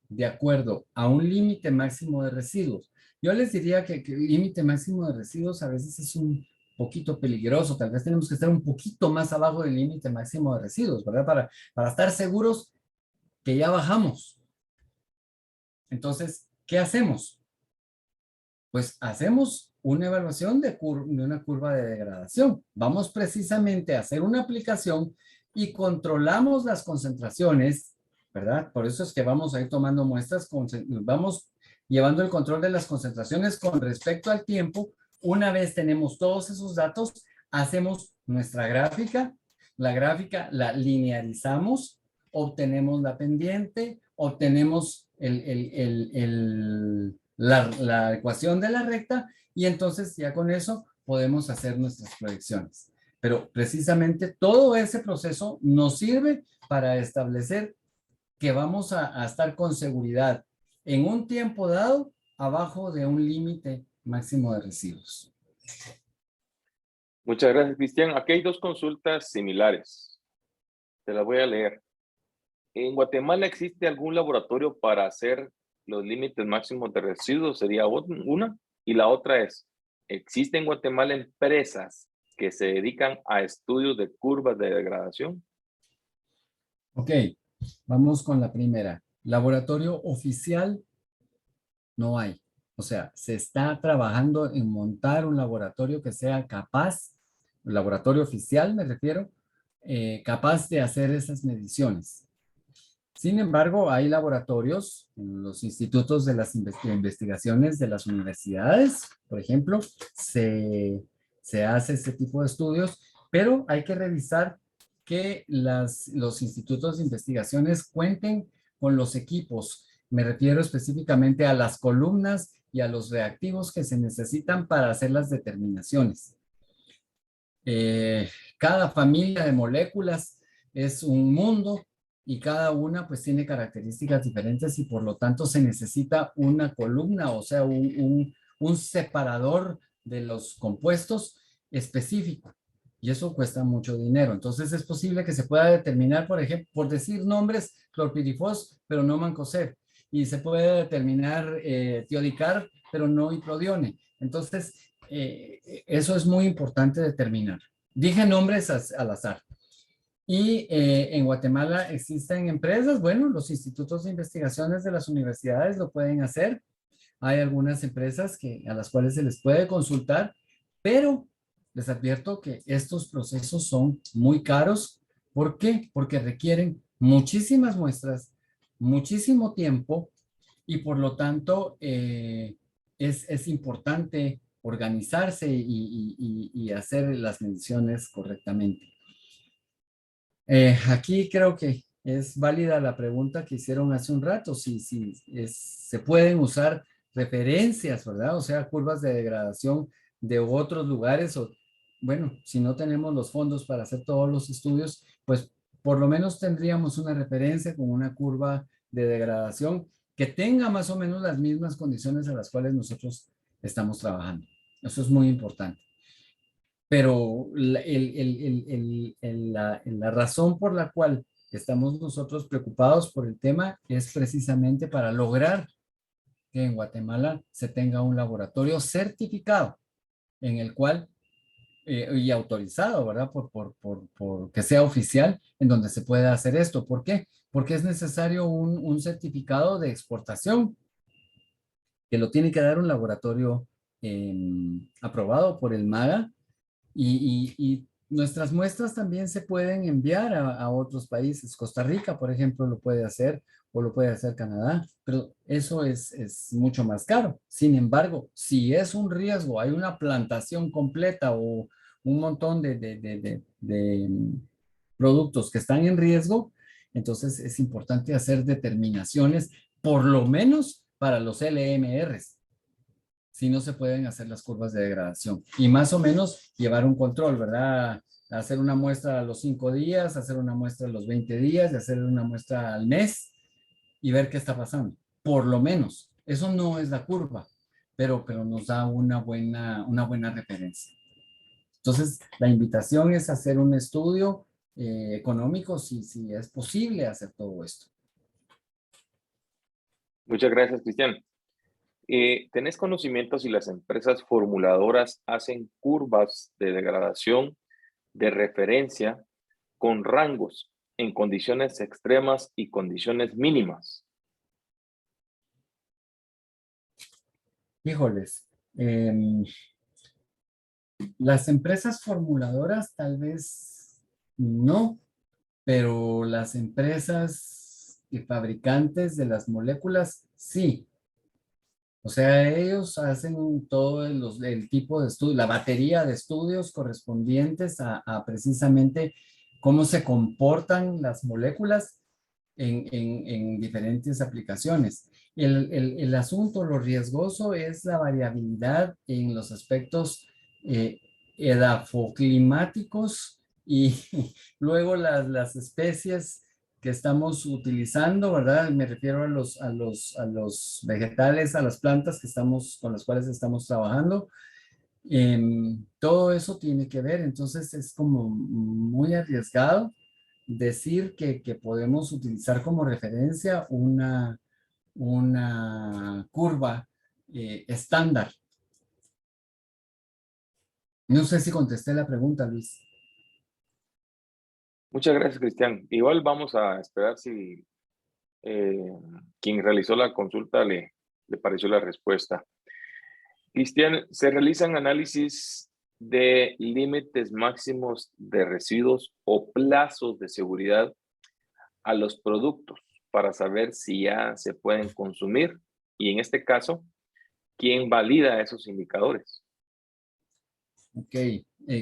S2: de acuerdo a un límite máximo de residuos. Yo les diría que el límite máximo de residuos a veces es un poquito peligroso. Tal vez tenemos que estar un poquito más abajo del límite máximo de residuos, ¿verdad? Para estar seguros que ya bajamos. Entonces, ¿qué hacemos? Pues hacemos una evaluación de una curva de degradación. Vamos precisamente a hacer una aplicación y controlamos las concentraciones, ¿verdad? Por eso es que vamos a ir tomando muestras, vamos llevando el control de las concentraciones con respecto al tiempo. Una vez tenemos todos esos datos, hacemos nuestra gráfica la gráfica, la linearizamos, obtenemos la pendiente, obtenemos la ecuación de la recta y entonces ya con eso podemos hacer nuestras proyecciones. Pero precisamente todo ese proceso nos sirve para establecer que vamos a estar con seguridad en un tiempo dado abajo de un límite máximo de residuos.
S1: Muchas gracias, Cristian. Aquí hay dos consultas similares. Te las voy a leer. ¿En Guatemala existe algún laboratorio para hacer los límites máximos de residuos? Sería una. Y la otra es, ¿existen en Guatemala empresas que se dedican a estudios de curvas de degradación?
S2: Ok, vamos con la primera. Laboratorio oficial no hay. O sea, se está trabajando en montar un laboratorio que sea capaz, un laboratorio oficial me refiero, capaz de hacer esas mediciones. Sin embargo, hay laboratorios en los institutos de las investigaciones de las universidades, por ejemplo, se hace este tipo de estudios, pero hay que revisar que los institutos de investigaciones cuenten con los equipos. Me refiero específicamente a las columnas y a los reactivos que se necesitan para hacer las determinaciones. Cada familia de moléculas es un mundo y cada una pues tiene características diferentes y por lo tanto se necesita una columna, o sea, un separador de los compuestos específico. Y eso cuesta mucho dinero. Entonces es posible que se pueda determinar, por ejemplo, por decir nombres, clorpirifos, pero no mancozeb. Y se puede determinar tiodicar, pero no iprodione. Entonces, eso es muy importante determinar. Dije nombres al azar. Y en Guatemala existen empresas, bueno, los institutos de investigaciones de las universidades lo pueden hacer. Hay algunas empresas a las cuales se les puede consultar, pero les advierto que estos procesos son muy caros. ¿Por qué? Porque requieren muchísimas muestras, muchísimo tiempo y por lo tanto es importante organizarse y hacer las mediciones correctamente. Aquí creo que es válida la pregunta que hicieron hace un rato, si se pueden usar referencias, ¿verdad? O sea, curvas de degradación de otros lugares o, bueno, si no tenemos los fondos para hacer todos los estudios, pues por lo menos tendríamos una referencia con una curva de degradación que tenga más o menos las mismas condiciones a las cuales nosotros estamos trabajando. Eso es muy importante. Pero la razón por la cual estamos nosotros preocupados por el tema es precisamente para lograr que en Guatemala se tenga un laboratorio certificado en el cual, y autorizado, ¿verdad? Por que sea oficial en donde se pueda hacer esto. ¿Por qué? Porque es necesario un certificado de exportación que lo tiene que dar un laboratorio aprobado por el MAGA. Y nuestras muestras también se pueden enviar a otros países. Costa Rica, por ejemplo, lo puede hacer o lo puede hacer Canadá, pero eso es mucho más caro. Sin embargo, si es un riesgo, hay una plantación completa o un montón de productos que están en riesgo, entonces es importante hacer determinaciones, por lo menos para los LMRs, si no se pueden hacer las curvas de degradación. Y más o menos llevar un control, ¿verdad? Hacer una muestra a los 5 días, hacer una muestra a los 20 días, y hacer una muestra al mes y ver qué está pasando. Por lo menos. Eso no es la curva, pero nos da una buena referencia. Entonces, la invitación es hacer un estudio económico si es posible hacer todo esto.
S1: Muchas gracias, Cristian. ¿Tenés conocimiento si las empresas formuladoras hacen curvas de degradación de referencia con rangos en condiciones extremas y condiciones mínimas?
S2: Híjoles, las empresas formuladoras tal vez no, pero las empresas y fabricantes de las moléculas sí. O sea, ellos hacen todo el tipo de estudio, la batería de estudios correspondientes a precisamente cómo se comportan las moléculas en diferentes aplicaciones. El asunto, lo riesgoso es la variabilidad en los aspectos eh, edafoclimáticos y luego las especies que estamos utilizando, ¿verdad? Me refiero a los vegetales, a las plantas que estamos, con las cuales estamos trabajando. Todo eso tiene que ver, entonces es como muy arriesgado decir que podemos utilizar como referencia una curva estándar. No sé si contesté la pregunta, Luis.
S1: Muchas gracias, Cristian. Igual vamos a esperar si quien realizó la consulta le pareció la respuesta. Cristian, se realizan análisis de límites máximos de residuos o plazos de seguridad a los productos para saber si ya se pueden consumir y en este caso, ¿quién valida esos indicadores?
S2: Ok,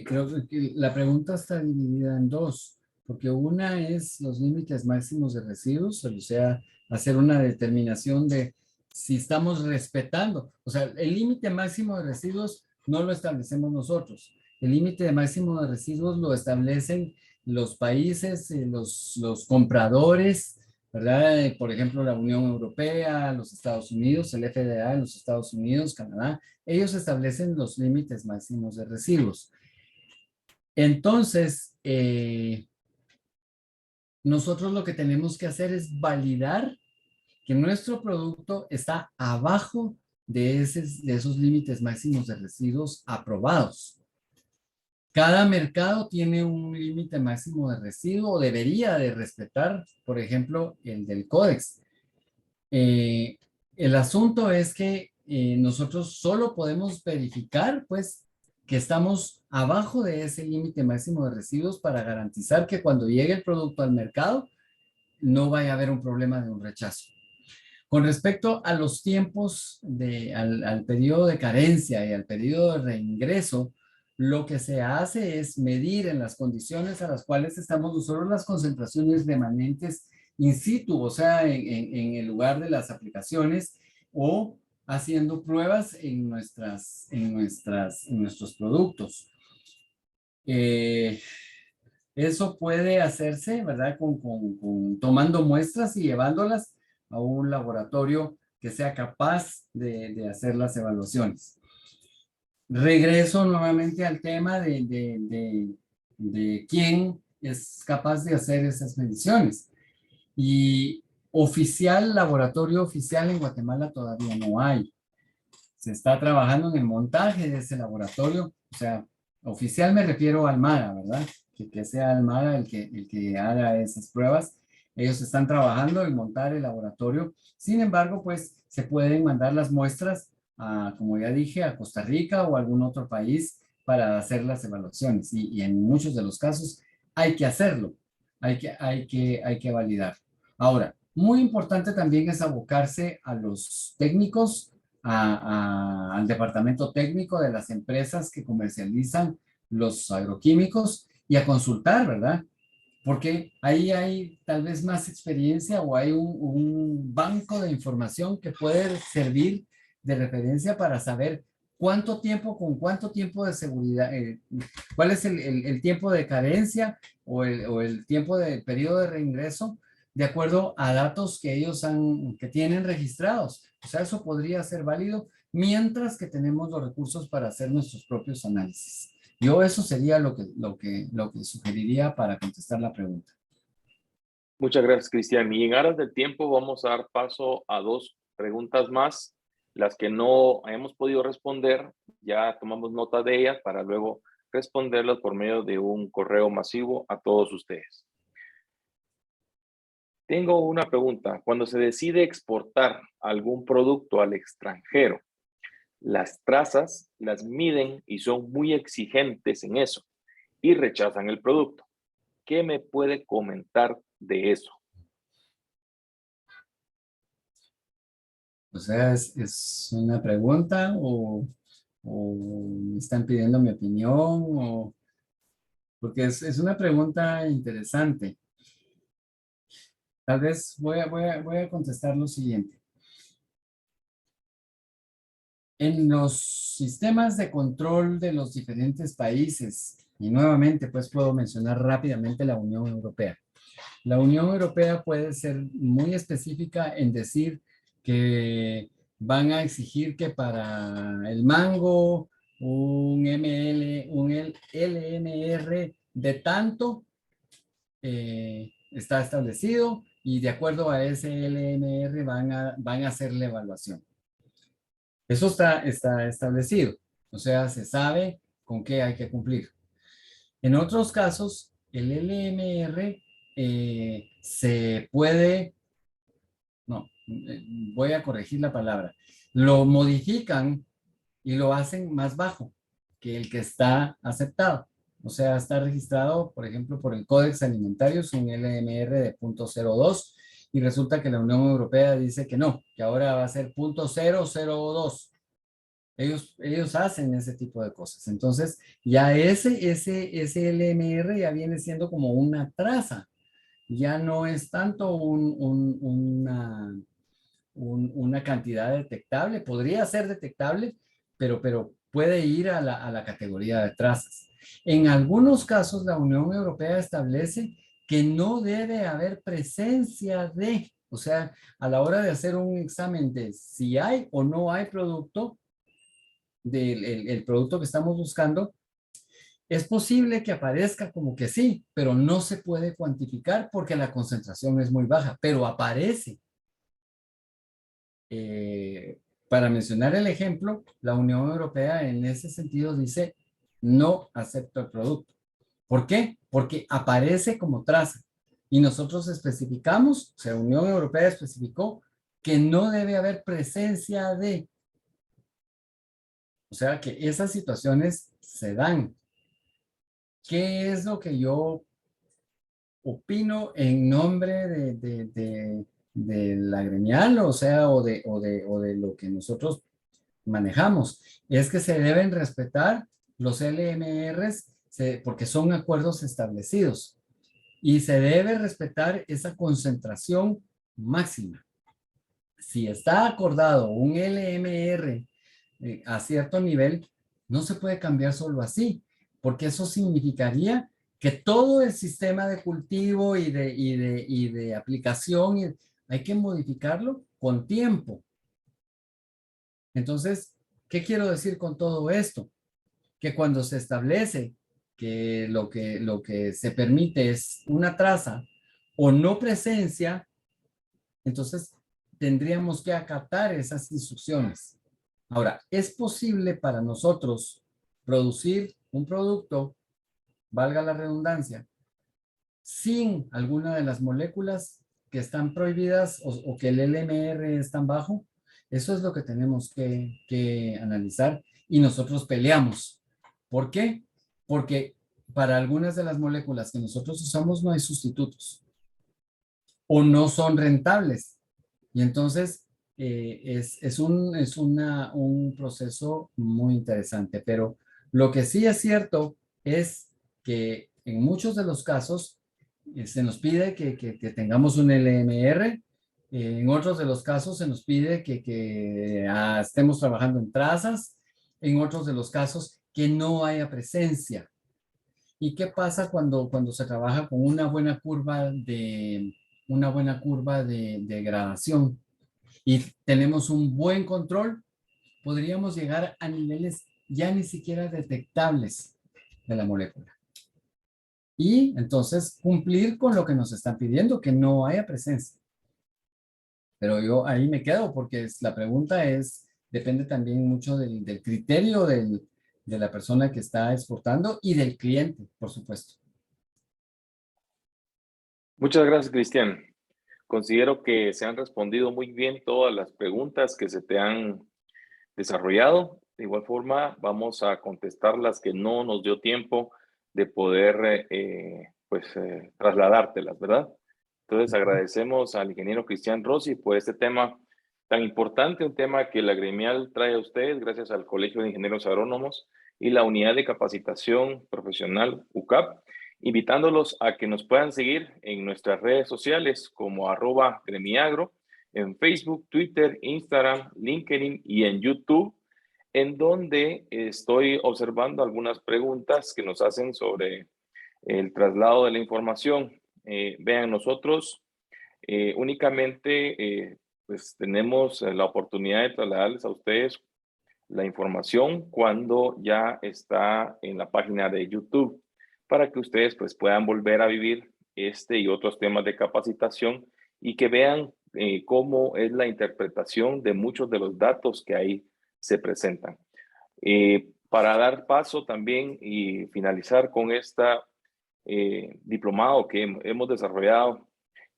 S2: creo que la pregunta está dividida en dos, porque una es los límites máximos de residuos, o sea, hacer una determinación de si estamos respetando, o sea, el límite máximo de residuos no lo establecemos nosotros, el límite máximo de residuos lo establecen los países, los compradores, ¿verdad? Por ejemplo, la Unión Europea, los Estados Unidos, el FDA en los Estados Unidos, Canadá, ellos establecen los límites máximos de residuos. Entonces, nosotros lo que tenemos que hacer es validar que nuestro producto está abajo de esos límites máximos de residuos aprobados. Cada mercado tiene un límite máximo de residuo o debería de respetar, por ejemplo, el del Códex. Eh, el asunto es que nosotros solo podemos verificar, pues, que estamos abajo de ese límite máximo de residuos para garantizar que cuando llegue el producto al mercado no vaya a haber un problema de un rechazo. Con respecto a los tiempos al periodo de carencia y al periodo de reingreso, lo que se hace es medir en las condiciones a las cuales estamos nosotros las concentraciones remanentes in situ, o sea, en el lugar de las aplicaciones o haciendo pruebas en nuestros productos. Eso puede hacerse, ¿verdad? Tomando muestras y llevándolas a un laboratorio que sea capaz de hacer las evaluaciones. Regreso nuevamente al tema de quién es capaz de hacer esas mediciones. Y laboratorio oficial en Guatemala todavía no hay. Se está trabajando en el montaje de ese laboratorio, o sea, oficial me refiero al MARA, ¿verdad? Que sea el MARA el que haga esas pruebas. Ellos están trabajando en montar el laboratorio. Sin embargo, pues se pueden mandar las muestras a, como ya dije, a Costa Rica o a algún otro país para hacer las evaluaciones. Y en muchos de los casos hay que hacerlo, hay que validar. Ahora, muy importante también es abocarse a los técnicos, al departamento técnico de las empresas que comercializan los agroquímicos y a consultar, ¿verdad? Porque ahí hay tal vez más experiencia o hay un banco de información que puede servir de referencia para saber con cuánto tiempo de seguridad, cuál es el tiempo de carencia o el tiempo de periodo de reingreso de acuerdo a datos que ellos que tienen registrados. O sea, eso podría ser válido mientras que tenemos los recursos para hacer nuestros propios análisis. Yo eso sería lo que sugeriría para contestar la pregunta.
S1: Muchas gracias, Cristian. Y en aras del tiempo vamos a dar paso a dos preguntas más, las que no hemos podido responder, ya tomamos nota de ellas para luego responderlas por medio de un correo masivo a todos ustedes. Tengo una pregunta. Cuando se decide exportar algún producto al extranjero, las trazas las miden y son muy exigentes en eso y rechazan el producto. ¿Qué me puede comentar de eso?
S2: O sea, ¿es una pregunta o me están pidiendo mi opinión? porque es una pregunta interesante. Tal vez voy a contestar lo siguiente. En los sistemas de control de los diferentes países, y nuevamente pues puedo mencionar rápidamente la Unión Europea. La Unión Europea puede ser muy específica en decir que van a exigir que para el mango un LMR de tanto está establecido y de acuerdo a ese LMR van a hacer la evaluación. Eso está establecido, o sea, se sabe con qué hay que cumplir. En otros casos, el LMR se puede, no, voy a corregir la palabra, lo modifican y lo hacen más bajo que el que está aceptado. O sea, está registrado, por ejemplo, por el Códex Alimentarius, un LMR de 0.02, y resulta que la Unión Europea dice que no, que ahora va a ser 0.002. Ellos hacen ese tipo de cosas. Entonces, ya ese LMR ya viene siendo como una traza. Ya no es tanto una cantidad detectable. Podría ser detectable, pero puede ir a la categoría de trazas. En algunos casos, la Unión Europea establece que no debe haber presencia de, o sea, a la hora de hacer un examen de si hay o no hay producto, del el producto que estamos buscando, es posible que aparezca como que sí, pero no se puede cuantificar porque la concentración es muy baja, pero aparece. Para mencionar el ejemplo, la Unión Europea en ese sentido dice, no acepto el producto. ¿Por qué? Porque aparece como traza. Y nosotros especificamos, o sea, la Unión Europea especificó que no debe haber presencia de. O sea, que esas situaciones se dan. ¿Qué es lo que yo opino en nombre de la gremial, o sea, o de lo que nosotros manejamos? Es que se deben respetar los LMRs porque son acuerdos establecidos y se debe respetar esa concentración máxima. Si está acordado un LMR a cierto nivel, no se puede cambiar solo así, porque eso significaría que todo el sistema de cultivo y de aplicación hay que modificarlo con tiempo. Entonces, ¿qué quiero decir con todo esto? Que cuando se establece que lo que se permite es una traza o no presencia, entonces tendríamos que acatar esas instrucciones. Ahora, ¿es posible para nosotros producir un producto, valga la redundancia, sin alguna de las moléculas que están prohibidas o que el LMR es tan bajo? Eso es lo que tenemos que analizar y nosotros peleamos. ¿Por qué? Porque para algunas de las moléculas que nosotros usamos no hay sustitutos o no son rentables. Y entonces un proceso muy interesante, pero lo que sí es cierto es que en muchos de los casos se nos pide que tengamos un LMR, en otros de los casos se nos pide que estemos trabajando en trazas, en otros de los casos que no haya presencia. ¿Y qué pasa cuando se trabaja con una buena curva de gradación y tenemos un buen control? Podríamos llegar a niveles ya ni siquiera detectables de la molécula. Y entonces cumplir con lo que nos están pidiendo, que no haya presencia. Pero yo ahí me quedo porque la pregunta depende también mucho del criterio de la persona que está exportando y del cliente, por supuesto.
S1: Muchas gracias, Cristian. Considero que se han respondido muy bien todas las preguntas que se te han desarrollado. De igual forma, vamos a contestar las que no nos dio tiempo de poder trasladártelas, ¿verdad? Entonces agradecemos al ingeniero Cristian Rossi por este tema tan importante, un tema que la gremial trae a ustedes gracias al Colegio de Ingenieros Agrónomos y la Unidad de Capacitación Profesional UCAP, invitándolos a que nos puedan seguir en nuestras redes sociales como @gremiagro, en Facebook, Twitter, Instagram, LinkedIn y en YouTube, en donde estoy observando algunas preguntas que nos hacen sobre el traslado de la información. Vean, nosotros únicamente pues tenemos la oportunidad de trasladarles a ustedes la información cuando ya está en la página de YouTube, para que ustedes pues puedan volver a vivir este y otros temas de capacitación y que vean cómo es la interpretación de muchos de los datos que ahí se presentan. Para dar paso también y finalizar con esta diplomado que hemos desarrollado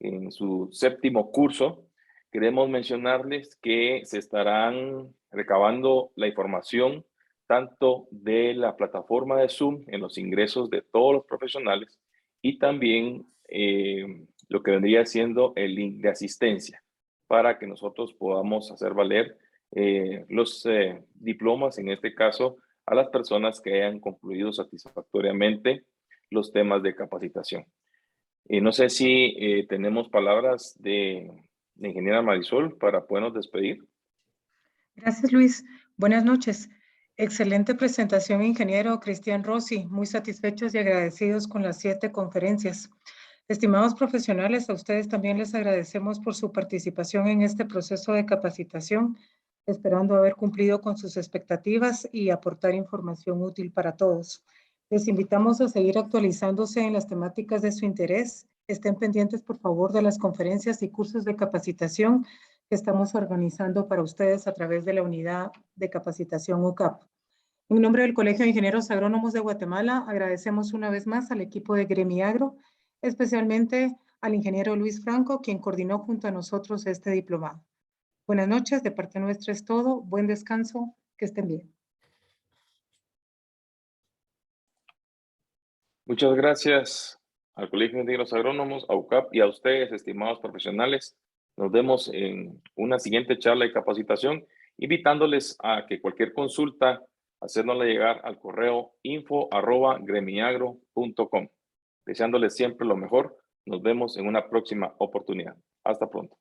S1: en su 7º curso, queremos mencionarles que se estarán recabando la información tanto de la plataforma de Zoom en los ingresos de todos los profesionales y también lo que vendría siendo el link de asistencia para que nosotros podamos hacer valer los diplomas, en este caso, a las personas que hayan concluido satisfactoriamente los temas de capacitación. No sé si tenemos palabras de la ingeniera Marisol para podernos despedir.
S3: Gracias, Luis. Buenas noches. Excelente presentación, ingeniero Cristian Rossi. Muy satisfechos y agradecidos con las 7 conferencias. Estimados profesionales, a ustedes también les agradecemos por su participación en este proceso de capacitación, esperando haber cumplido con sus expectativas y aportar información útil para todos. Les invitamos a seguir actualizándose en las temáticas de su interés. Estén pendientes, por favor, de las conferencias y cursos de capacitación que estamos organizando para ustedes a través de la Unidad de Capacitación UCAP. En nombre del Colegio de Ingenieros Agrónomos de Guatemala, agradecemos una vez más al equipo de Gremiagro, especialmente al ingeniero Luis Franco, quien coordinó junto a nosotros este diplomado. Buenas noches, de parte nuestra es todo. Buen descanso, que estén bien.
S1: Muchas gracias al Colegio de Ingenieros Agrónomos, a UCAP y a ustedes, estimados profesionales. Nos vemos en una siguiente charla de capacitación, invitándoles a que cualquier consulta, hacérnosla llegar al correo info@gremiagro.com. Deseándoles siempre lo mejor. Nos vemos en una próxima oportunidad. Hasta pronto.